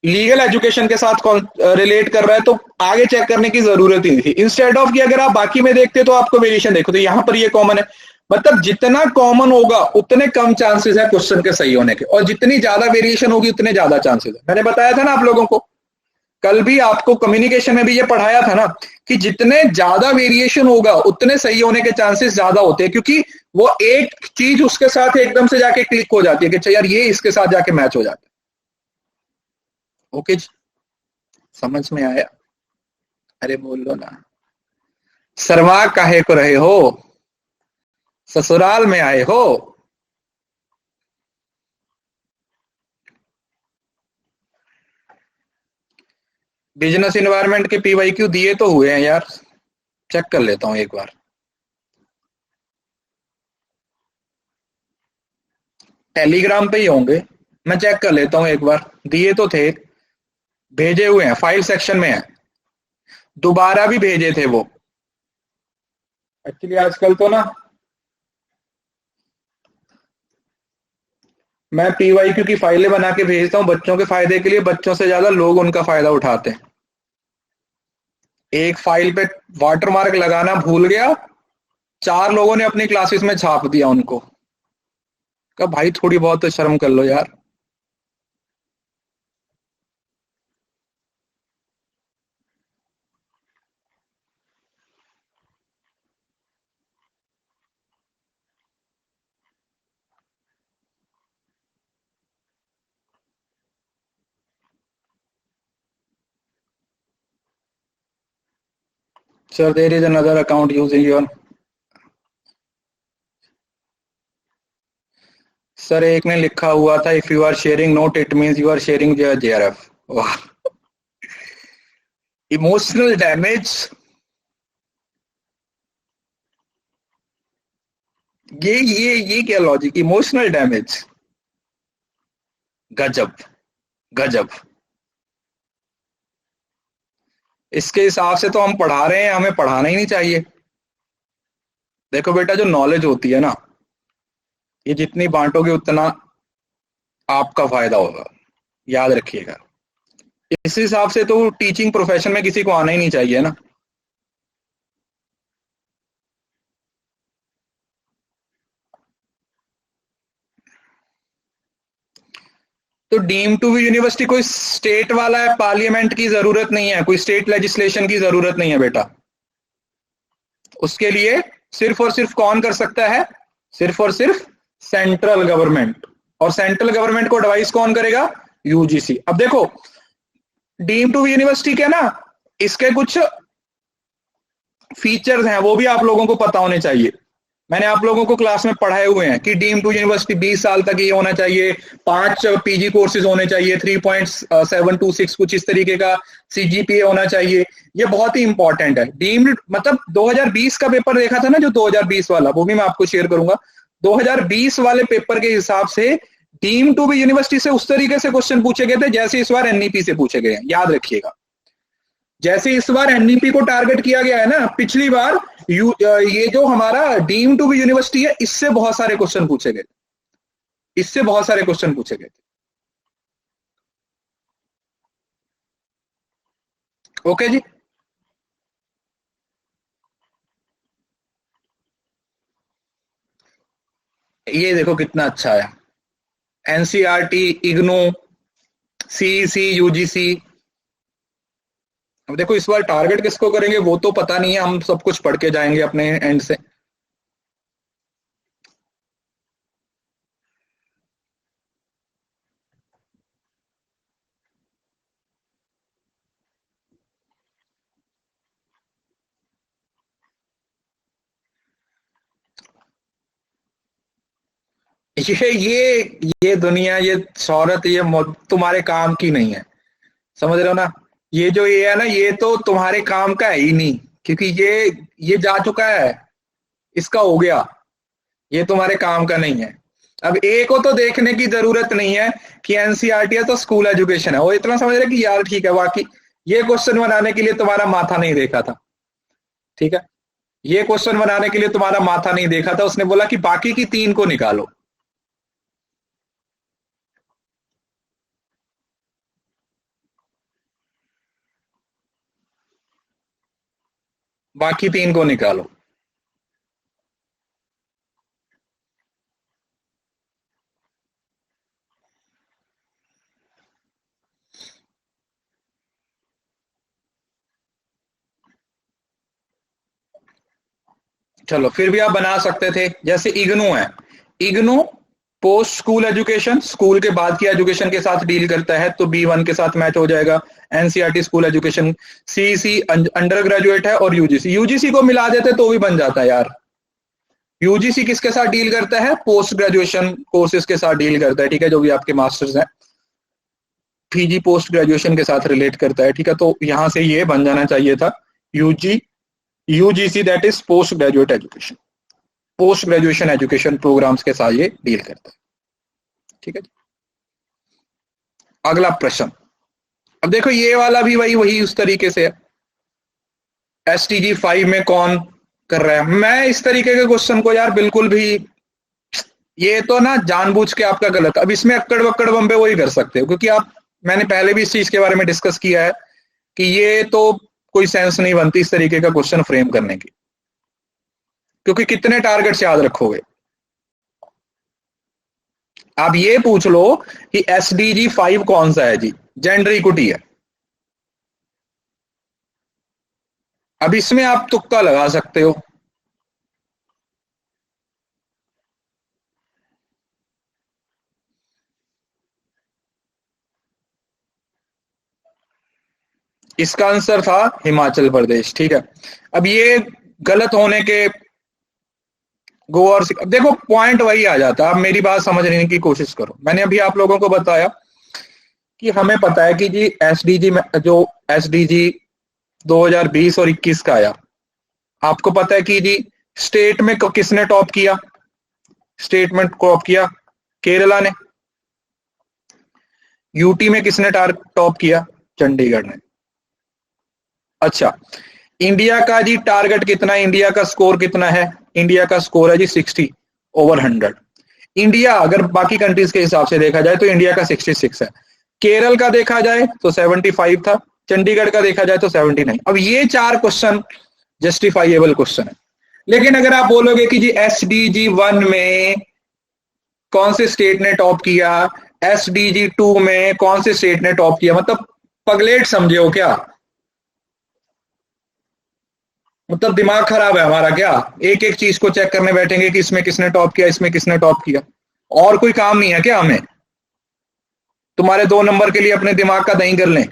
लीगल एजुकेशन के साथ रिलेट कर रहा है, तो आगे चेक करने की जरूरत ही नहीं थी। इंस्टेड ऑफ कि अगर आप बाकी में देखते तो आपको वेरिएशन देखो, तो यहां पर ये कॉमन है, मतलब जितना कॉमन होगा उतने कम चांसेस है क्वेश्चन के सही होने के, और जितनी ज्यादा वेरिएशन होगी उतने ज्यादा चांसेस है। मैंने बताया था ना आप लोगों को, कल भी आपको कम्युनिकेशन में भी ये पढ़ाया था ना, कि जितने ज्यादा वेरिएशन होगा उतने सही होने के चांसेस ज्यादा होते हैं, क्योंकि वो एक चीज उसके साथ एकदम से जाके क्लिक हो जाती है कि अच्छा यार ये इसके साथ जाके मैच हो जाता है। ओके जी, समझ में आया? अरे बोल लो ना, शर्मा काहे को रहे हो, ससुराल में आए हो। बिजनेस इन्वायरमेंट के पीवाईक्यू दिए तो हुए हैं यार, चेक कर लेता हूं एक बार। टेलीग्राम पे ही होंगे, मैं चेक कर लेता हूं एक बार, दिए तो थे, भेजे हुए हैं, फाइल सेक्शन में है, दोबारा भी भेजे थे वो। एक्चुअली आजकल तो ना मैं पीवाईक्यू की फाइलें बना के भेजता हूं बच्चों के फायदे के लिए, बच्चों से ज्यादा लोग उनका फायदा उठाते हैं। एक फाइल पे वाटरमार्क लगाना भूल गया, 4 लोगों ने अपनी क्लासेस में छाप दिया उनको, कहा भाई थोड़ी बहुत तो शर्म कर लो यार। Sir, there is another account using your. Sir एक ने लिखा हुआ था if you are sharing note it means you are sharing JRF. वाह. Emotional damage. ये क्या लॉजिक. Emotional damage. गजब. गजब. इसके हिसाब से तो हम पढ़ा रहे हैं, हमें पढ़ाना ही नहीं चाहिए. देखो बेटा, जो नॉलेज होती है ना, ये जितनी बांटोगे उतना आपका फायदा होगा, याद रखिएगा. इस हिसाब से तो टीचिंग प्रोफेशन में किसी को आना ही नहीं चाहिए ना. तो डीम टू बी यूनिवर्सिटी कोई स्टेट वाला है, पार्लियामेंट की जरूरत नहीं है, कोई स्टेट लेजिस्लेशन की जरूरत नहीं है बेटा. उसके लिए सिर्फ और सिर्फ कौन कर सकता है? सिर्फ और सिर्फ सेंट्रल गवर्नमेंट. और सेंट्रल गवर्नमेंट को एडवाइस कौन करेगा? यूजीसी. अब देखो, डीम टू बी यूनिवर्सिटी के ना इसके कुछ फीचर्स हैं, वो भी आप लोगों को पता होने चाहिए. मैंने आप लोगों को क्लास में पढ़ाए हुए हैं कि डीम टू यूनिवर्सिटी 20 साल तक ये होना चाहिए, 5 पीजी कोर्सेज होने चाहिए, 3.726 कुछ इस तरीके का सीजीपीए होना चाहिए. ये बहुत ही इंपॉर्टेंट है. डीम्ड मतलब 2020 का पेपर देखा था ना, जो 2020 वाला, वो भी मैं आपको शेयर करूंगा. 2020 वाले पेपर के हिसाब से डीम टू बी यूनिवर्सिटी से उस तरीके से क्वेश्चन पूछे गए थे जैसे इस बार एनईपी से पूछे गए हैं. याद रखिएगा, जैसे इस बार एनईपी को टारगेट किया गया है ना, पिछली बार ये जो हमारा डीम टू बी यूनिवर्सिटी है, इससे बहुत सारे क्वेश्चन पूछे गए. इससे बहुत सारे क्वेश्चन पूछे गए थे. ओके जी. ये देखो कितना अच्छा है. NCERT, IGNOU, CEC, UGC. अब देखो इस बार टारगेट किसको करेंगे वो तो पता नहीं है, हम सब कुछ पढ़ के जाएंगे अपने एंड से. ये दुनिया, ये शोहरत, ये तुम्हारे काम की नहीं है. समझ रहे हो ना. ये जो ये है ना, ये तो तुम्हारे काम का है ही नहीं, क्योंकि ये जा चुका है, इसका हो गया. ये तुम्हारे काम का नहीं है. अब ए को तो देखने की जरूरत नहीं है कि एनसीईआरटी है तो स्कूल एजुकेशन है, वो इतना समझ रहे कि यार ठीक है, बाकी ये क्वेश्चन बनाने के लिए तुम्हारा माथा नहीं देखा था. ठीक है, ये क्वेश्चन बनाने के लिए तुम्हारा माथा नहीं देखा था. उसने बोला कि बाकी की 3 को निकालो. बाकी 3 को निकालो. चलो फिर भी आप बना सकते थे. जैसे इग्नू है, IGNOU post school education, school के बाद की एजुकेशन के साथ डील करता है, तो बी वन के साथ मैच हो जाएगा. NCERT school education. CEC under graduate है, और यूजीसी, यूजीसी को मिला देते तो भी बन जाता है यार. यूजीसी किसके साथ डील करता है? पोस्ट ग्रेजुएशन कोर्सेज के साथ डील करता है. ठीक है, जो भी आपके मास्टर्स हैं, पीजी पोस्ट ग्रेजुएशन के साथ रिलेट करता है. ठीक है, तो यहां से ये बन जाना चाहिए था UGC, that is post graduate education. Post graduation education programmes के साथ ये डील करता है. ठीक है. अगला प्रश्न. अब देखो ये वाला भी वही उस तरीके से है. STG 5 में कौन कर रहा है? मैं इस तरीके के क्वेश्चन को यार बिल्कुल भी, ये तो ना जानबूझ के आपका गलत. अब इसमें अक्कड़ बक्कड़ बम्बे वही कर सकते हो, क्योंकि आप, मैंने पहले भी इस चीज के बारे में डिस्कस किया है कि ये तो कोई सेंस नहीं बनती इस तरीके का क्वेश्चन फ्रेम करने की, क्योंकि कितने टारगेट्स याद रखोगे. आप ये पूछ लो कि SDG 5 कौन सा है जी? जेंडर इक्विटी है. अब इसमें आप तुक्का लगा सकते हो. इसका आंसर था हिमाचल प्रदेश। ठीक है, अब ये गलत होने के गो और अब देखो पॉइंट वही आ जाता है। अब मेरी बात समझने की कोशिश करो। मैंने अभी आप लोगों को बताया कि हमें पता है कि जी एसडीजी में जो एसडीजी 2020 और 21 का आया, आपको पता है कि जी स्टेट में किसने टॉप किया? स्टेट में टॉप किया केरला ने। यूटी में किसने टॉप किया? चंडीगढ़ ने। अच्छा, इंडिया का जी टारगेट कितना है? इंडिया का स्कोर कितना है? इंडिया का स्कोर है जी 60/100। इंडिया अगर बाकी कंट्रीज के हिसाब से देखा जाए तो इंडिया का 66 है। केरल का देखा जाए तो 75 था, चंडीगढ़ का देखा जाए तो 79। अब ये 4 क्वेश्चन जस्टिफाइएबल क्वेश्चन है। लेकिन अगर आप बोलोगे कि जी SDG 1 में कौन से स्टेट ने टॉप किया, SDG 2 में कौन से स्टेट ने टॉप किया, मतलब पगलेट समझे हो क्या? मतलब दिमाग खराब है हमारा क्या? एक एक चीज को चेक करने बैठेंगे कि इसमें किसने टॉप किया, इसमें किसने टॉप किया। और कोई काम नहीं है क्या हमें? तुम्हारे 2 नंबर के लिए अपने दिमाग का दही कर लें,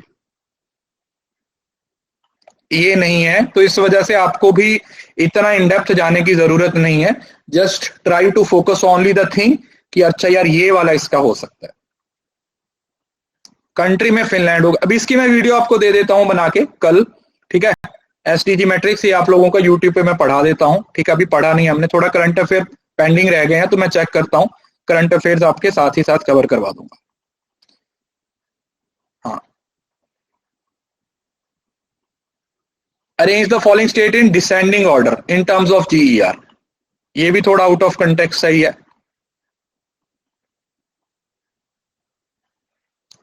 ये नहीं है। तो इस वजह से आपको भी इतना इन डेप्थ जाने की जरूरत नहीं है। Just try to focus only the thing कि अच्छा यार ये वाला इसका हो सकता है। कंट्री में फिनलैंड होगा। अभी इसकी मैं वीडियो आपको दे देता हूं बना के कल, ठीक है। एसडीजी मैट्रिक्स ये आप लोगों को यूट्यूब पे मैं पढ़ा देता हूं, ठीक है। अभी पढ़ा नहीं हमने, थोड़ा करंट अफेयर पेंडिंग रह गए हैं तो मैं चेक करता हूं, करंट अफेयर्स आपके साथ ही साथ कवर करवा दूंगा। हाँ, arrange the following state in descending order in terms of GER. ये भी थोड़ा आउट ऑफ कंटेक्स्ट सही है।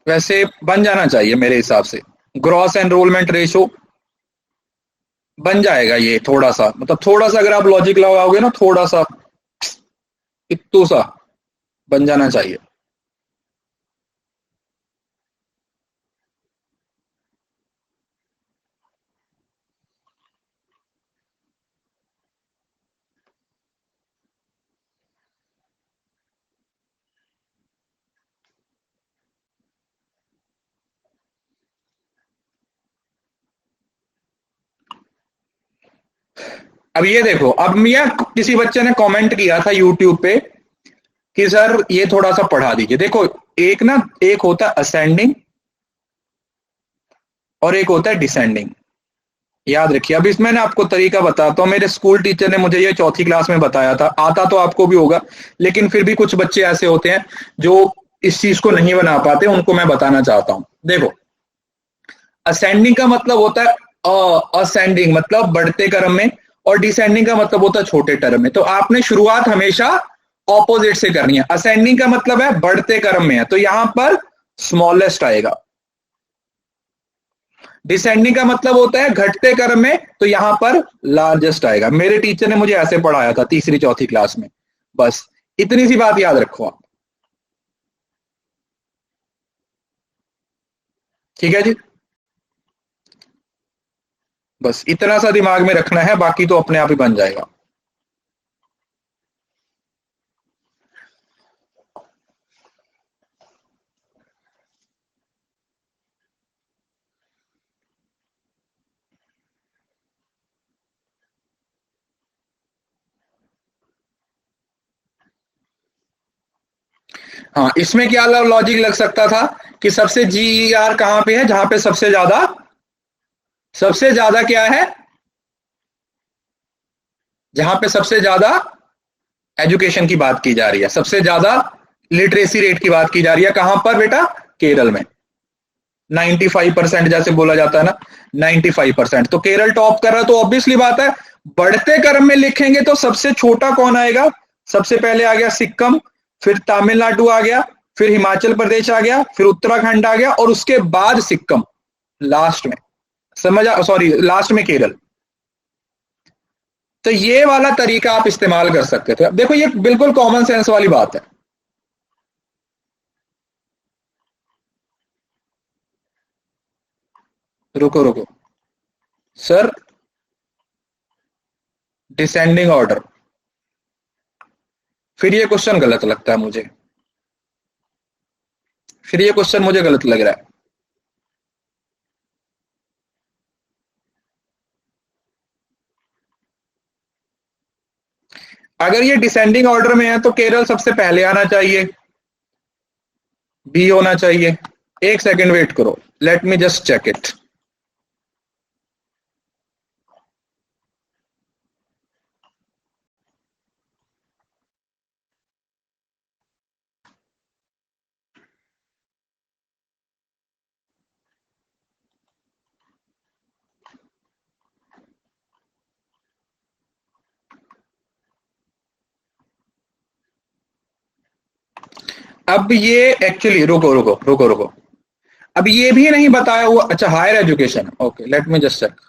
वैसे बन जाना चाहिए मेरे हिसाब से। ग्रॉस एनरोलमेंट रेशो बन जाएगा ये, थोड़ा सा मतलब थोड़ा सा अगर आप लॉजिक लगाओगे ना, थोड़ा सा इत्तू सा बन जाना चाहिए। अब ये देखो, अब मियाँ किसी बच्चे ने कमेंट किया था यूट्यूब पे कि सर ये थोड़ा सा पढ़ा दीजिए। देखो एक ना, एक होता है असेंडिंग और एक होता है डिसेंडिंग, याद रखिए। अब इसमें ना आपको तरीका बताता हूँ। मेरे स्कूल टीचर ने मुझे ये 4th क्लास में बताया था, आता तो आपको भी होगा, लेकिन फिर भी कुछ बच्चे ऐसे होते हैं जो इस चीज को नहीं बना पाते, उनको मैं बताना चाहता हूं। देखो, असेंडिंग का मतलब होता है असेंडिंग मतलब बढ़ते क्रम में, और डिसेंडिंग का मतलब होता है छोटे टर्म में। तो आपने शुरुआत हमेशा ऑपोजिट से करनी है। असेंडिंग का मतलब है बढ़ते क्रम में है, तो यहां पर स्मॉलेस्ट आएगा। डिसेंडिंग का मतलब होता है घटते क्रम में, तो यहां पर लार्जेस्ट आएगा। मेरे टीचर ने मुझे ऐसे पढ़ाया था 3री 4थी क्लास में। बस इतनी सी बात याद रखो आप, ठीक है जी। बस इतना सा दिमाग में रखना है, बाकी तो अपने आप ही बन जाएगा। हाँ, इसमें क्या लॉजिक लग सकता था कि सबसे जीईआर कहां पे है? जहां पे सबसे ज्यादा क्या है? जहां पे सबसे ज्यादा एजुकेशन की बात की जा रही है, सबसे ज्यादा लिटरेसी रेट की बात की जा रही है। कहां पर बेटा? केरल में। 95% जैसे बोला जाता है ना, 95%। तो केरल टॉप कर रहा है, तो ऑब्वियसली बात है बढ़ते क्रम में लिखेंगे तो सबसे छोटा कौन आएगा? सबसे पहले आ गया सिक्किम, फिर तमिलनाडु आ गया, फिर हिमाचल प्रदेश आ गया, फिर उत्तराखंड आ गया, और उसके बाद सिक्किम लास्ट में। सॉरी, लास्ट में केरल। तो ये वाला तरीका आप इस्तेमाल कर सकते थे। अब देखो ये बिल्कुल कॉमन सेंस वाली बात है। रुको रुको सर, डिसेंडिंग ऑर्डर, फिर ये क्वेश्चन गलत लगता है मुझे। फिर ये क्वेश्चन मुझे गलत लग रहा है। अगर ये डिसेंडिंग ऑर्डर में है तो केरल सबसे पहले आना चाहिए, बी होना चाहिए। एक सेकंड वेट करो, let me just check it. अब ये एक्चुअली रुको रुको रुको रुको, अब ये भी नहीं बताया हुआ। अच्छा, higher education, okay, let me just check.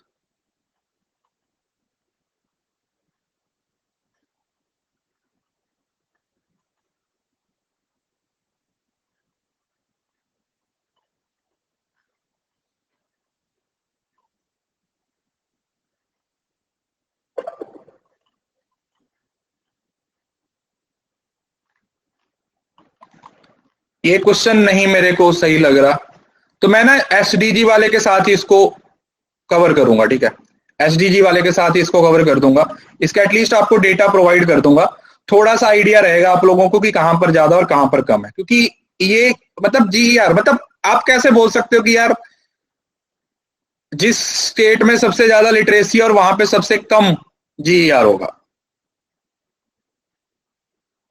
ये क्वेश्चन नहीं मेरे को सही लग रहा, तो मैं ना एसडीजी वाले के साथ ही इसको कवर करूंगा, ठीक है? एसडीजी वाले के साथ ही इसको कवर कर दूंगा। इसका एटलीस्ट आपको डेटा प्रोवाइड कर दूंगा, थोड़ा सा आइडिया रहेगा आप लोगों को कि कहां पर ज्यादा और कहां पर कम है। क्योंकि ये मतलब जी यार, मतलब आप कैसे बोल सकते हो कि यार जिस स्टेट में सबसे ज्यादा लिटरेसी और वहां पे सबसे कम जी यार होगा।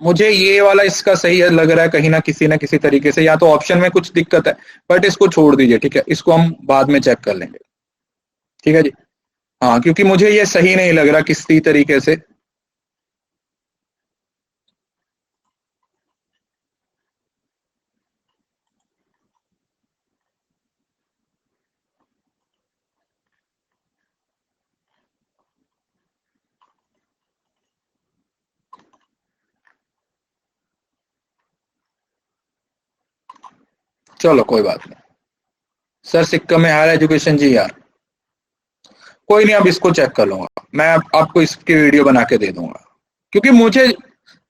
मुझे ये वाला इसका सही लग रहा है कहीं ना किसी तरीके से, या तो ऑप्शन में कुछ दिक्कत है, बट इसको छोड़ दीजिए, ठीक है? इसको हम बाद में चेक कर लेंगे, ठीक है जी? हाँ, क्योंकि मुझे ये सही नहीं लग रहा किसी तरीके से। चलो कोई बात नहीं सर, सिक्किम में हायर एजुकेशन जी यार, कोई नहीं, अब इसको चेक कर लूंगा मैं, आपको इसकी वीडियो बना के दे दूंगा। क्योंकि मुझे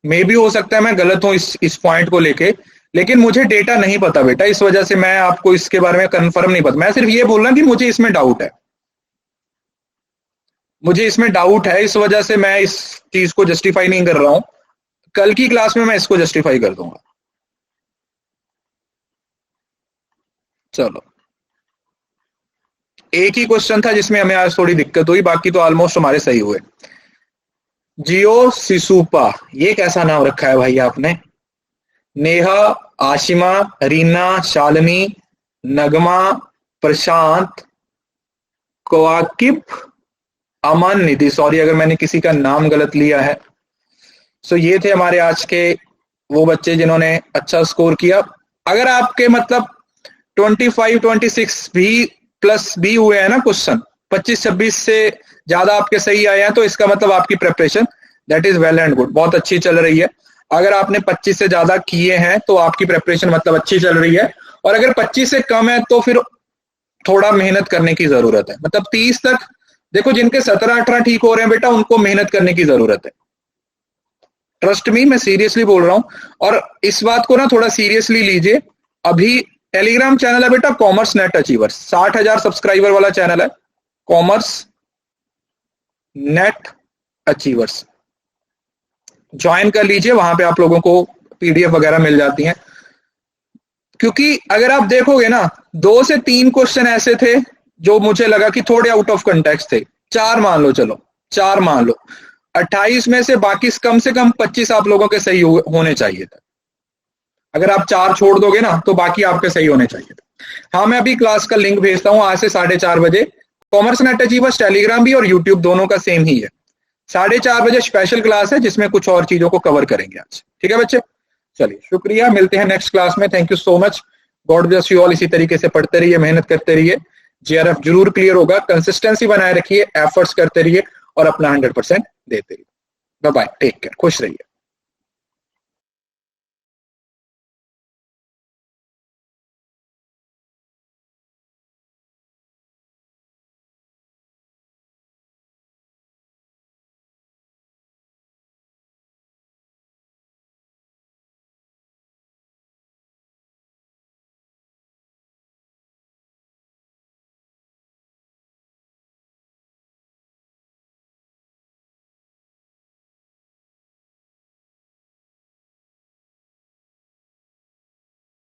मे भी हो सकता है मैं गलत हूं इस पॉइंट को लेके, लेकिन मुझे डेटा नहीं पता बेटा, इस वजह से मैं आपको इसके बारे में कंफर्म नहीं पता। मैं सिर्फ ये बोल रहा कि मुझे इसमें डाउट है, मुझे इसमें डाउट है, इस वजह से मैं इस चीज को जस्टिफाई नहीं कर रहा हूं। कल की क्लास में मैं इसको जस्टिफाई कर दूंगा। चलो, एक ही क्वेश्चन था जिसमें हमें आज थोड़ी दिक्कत हुई, बाकी तो ऑलमोस्ट हमारे सही हुए। जियो सिसुपा, ये कैसा नाम रखा है भाई आपने? नेहा, आशिमा, रीना, शालिनी, नगमा, प्रशांत, कवाकिब, अमन, निधि। सॉरी अगर मैंने किसी का नाम गलत लिया है। सो ये थे हमारे आज के वो बच्चे जिन्होंने अच्छा स्कोर किया। अगर आपके मतलब 25, 26 भी प्लस भी हुए हैं ना क्वेश्चन, 25-26 से ज्यादा आपके सही आए हैं, तो इसका मतलब आपकी preparation that is well and good, बहुत अच्छी चल रही है। अगर आपने 25 से ज्यादा किए हैं तो आपकी प्रिपरेशन मतलब अच्छी चल रही है, और अगर 25 से कम है तो फिर थोड़ा मेहनत करने की जरूरत है। मतलब 30 तक देखो, जिनके 17-18 ठीक हो रहे हैं बेटा, उनको मेहनत करने की जरूरत है। ट्रस्ट मी, मैं सीरियसली बोल रहा हूं, और इस बात को ना थोड़ा सीरियसली लीजिए। अभी टेलीग्राम चैनल है बेटा कॉमर्स नेट अचीवर्स, 60,000 सब्सक्राइबर वाला चैनल है कॉमर्स नेट अचीवर्स, ज्वाइन कर लीजिए। वहां पे आप लोगों को पीडीएफ वगैरह मिल जाती हैं। क्योंकि अगर आप देखोगे ना, 2 से 3 क्वेश्चन ऐसे थे जो मुझे लगा कि थोड़े आउट ऑफ कंटेक्स्ट थे। 4 मान लो, चलो 4 मान लो, 28 में से बाकी कम से कम 25 आप लोगों के सही होने चाहिए था। अगर आप 4 छोड़ दोगे ना तो बाकी आपके सही होने चाहिए था। हाँ, मैं अभी क्लास का लिंक भेजता हूँ आज से 4:30 बजे। कॉमर्स नेट अचीवर्स टेलीग्राम भी और यूट्यूब दोनों का सेम ही है। 4:30 बजे स्पेशल क्लास है जिसमें कुछ और चीजों को कवर करेंगे आज, ठीक है बच्चे? चलिए, शुक्रिया, मिलते हैं नेक्स्ट क्लास में। Thank you so much, God bless you all. इसी तरीके से पढ़ते रहिए, मेहनत करते रहिए, जेआरएफ जरूर क्लियर होगा। कंसिस्टेंसी बनाए रखिए, एफर्ट्स करते रहिए और अपना 100% देते रहिए। बाय बाय, टेक केयर, खुश रहिए।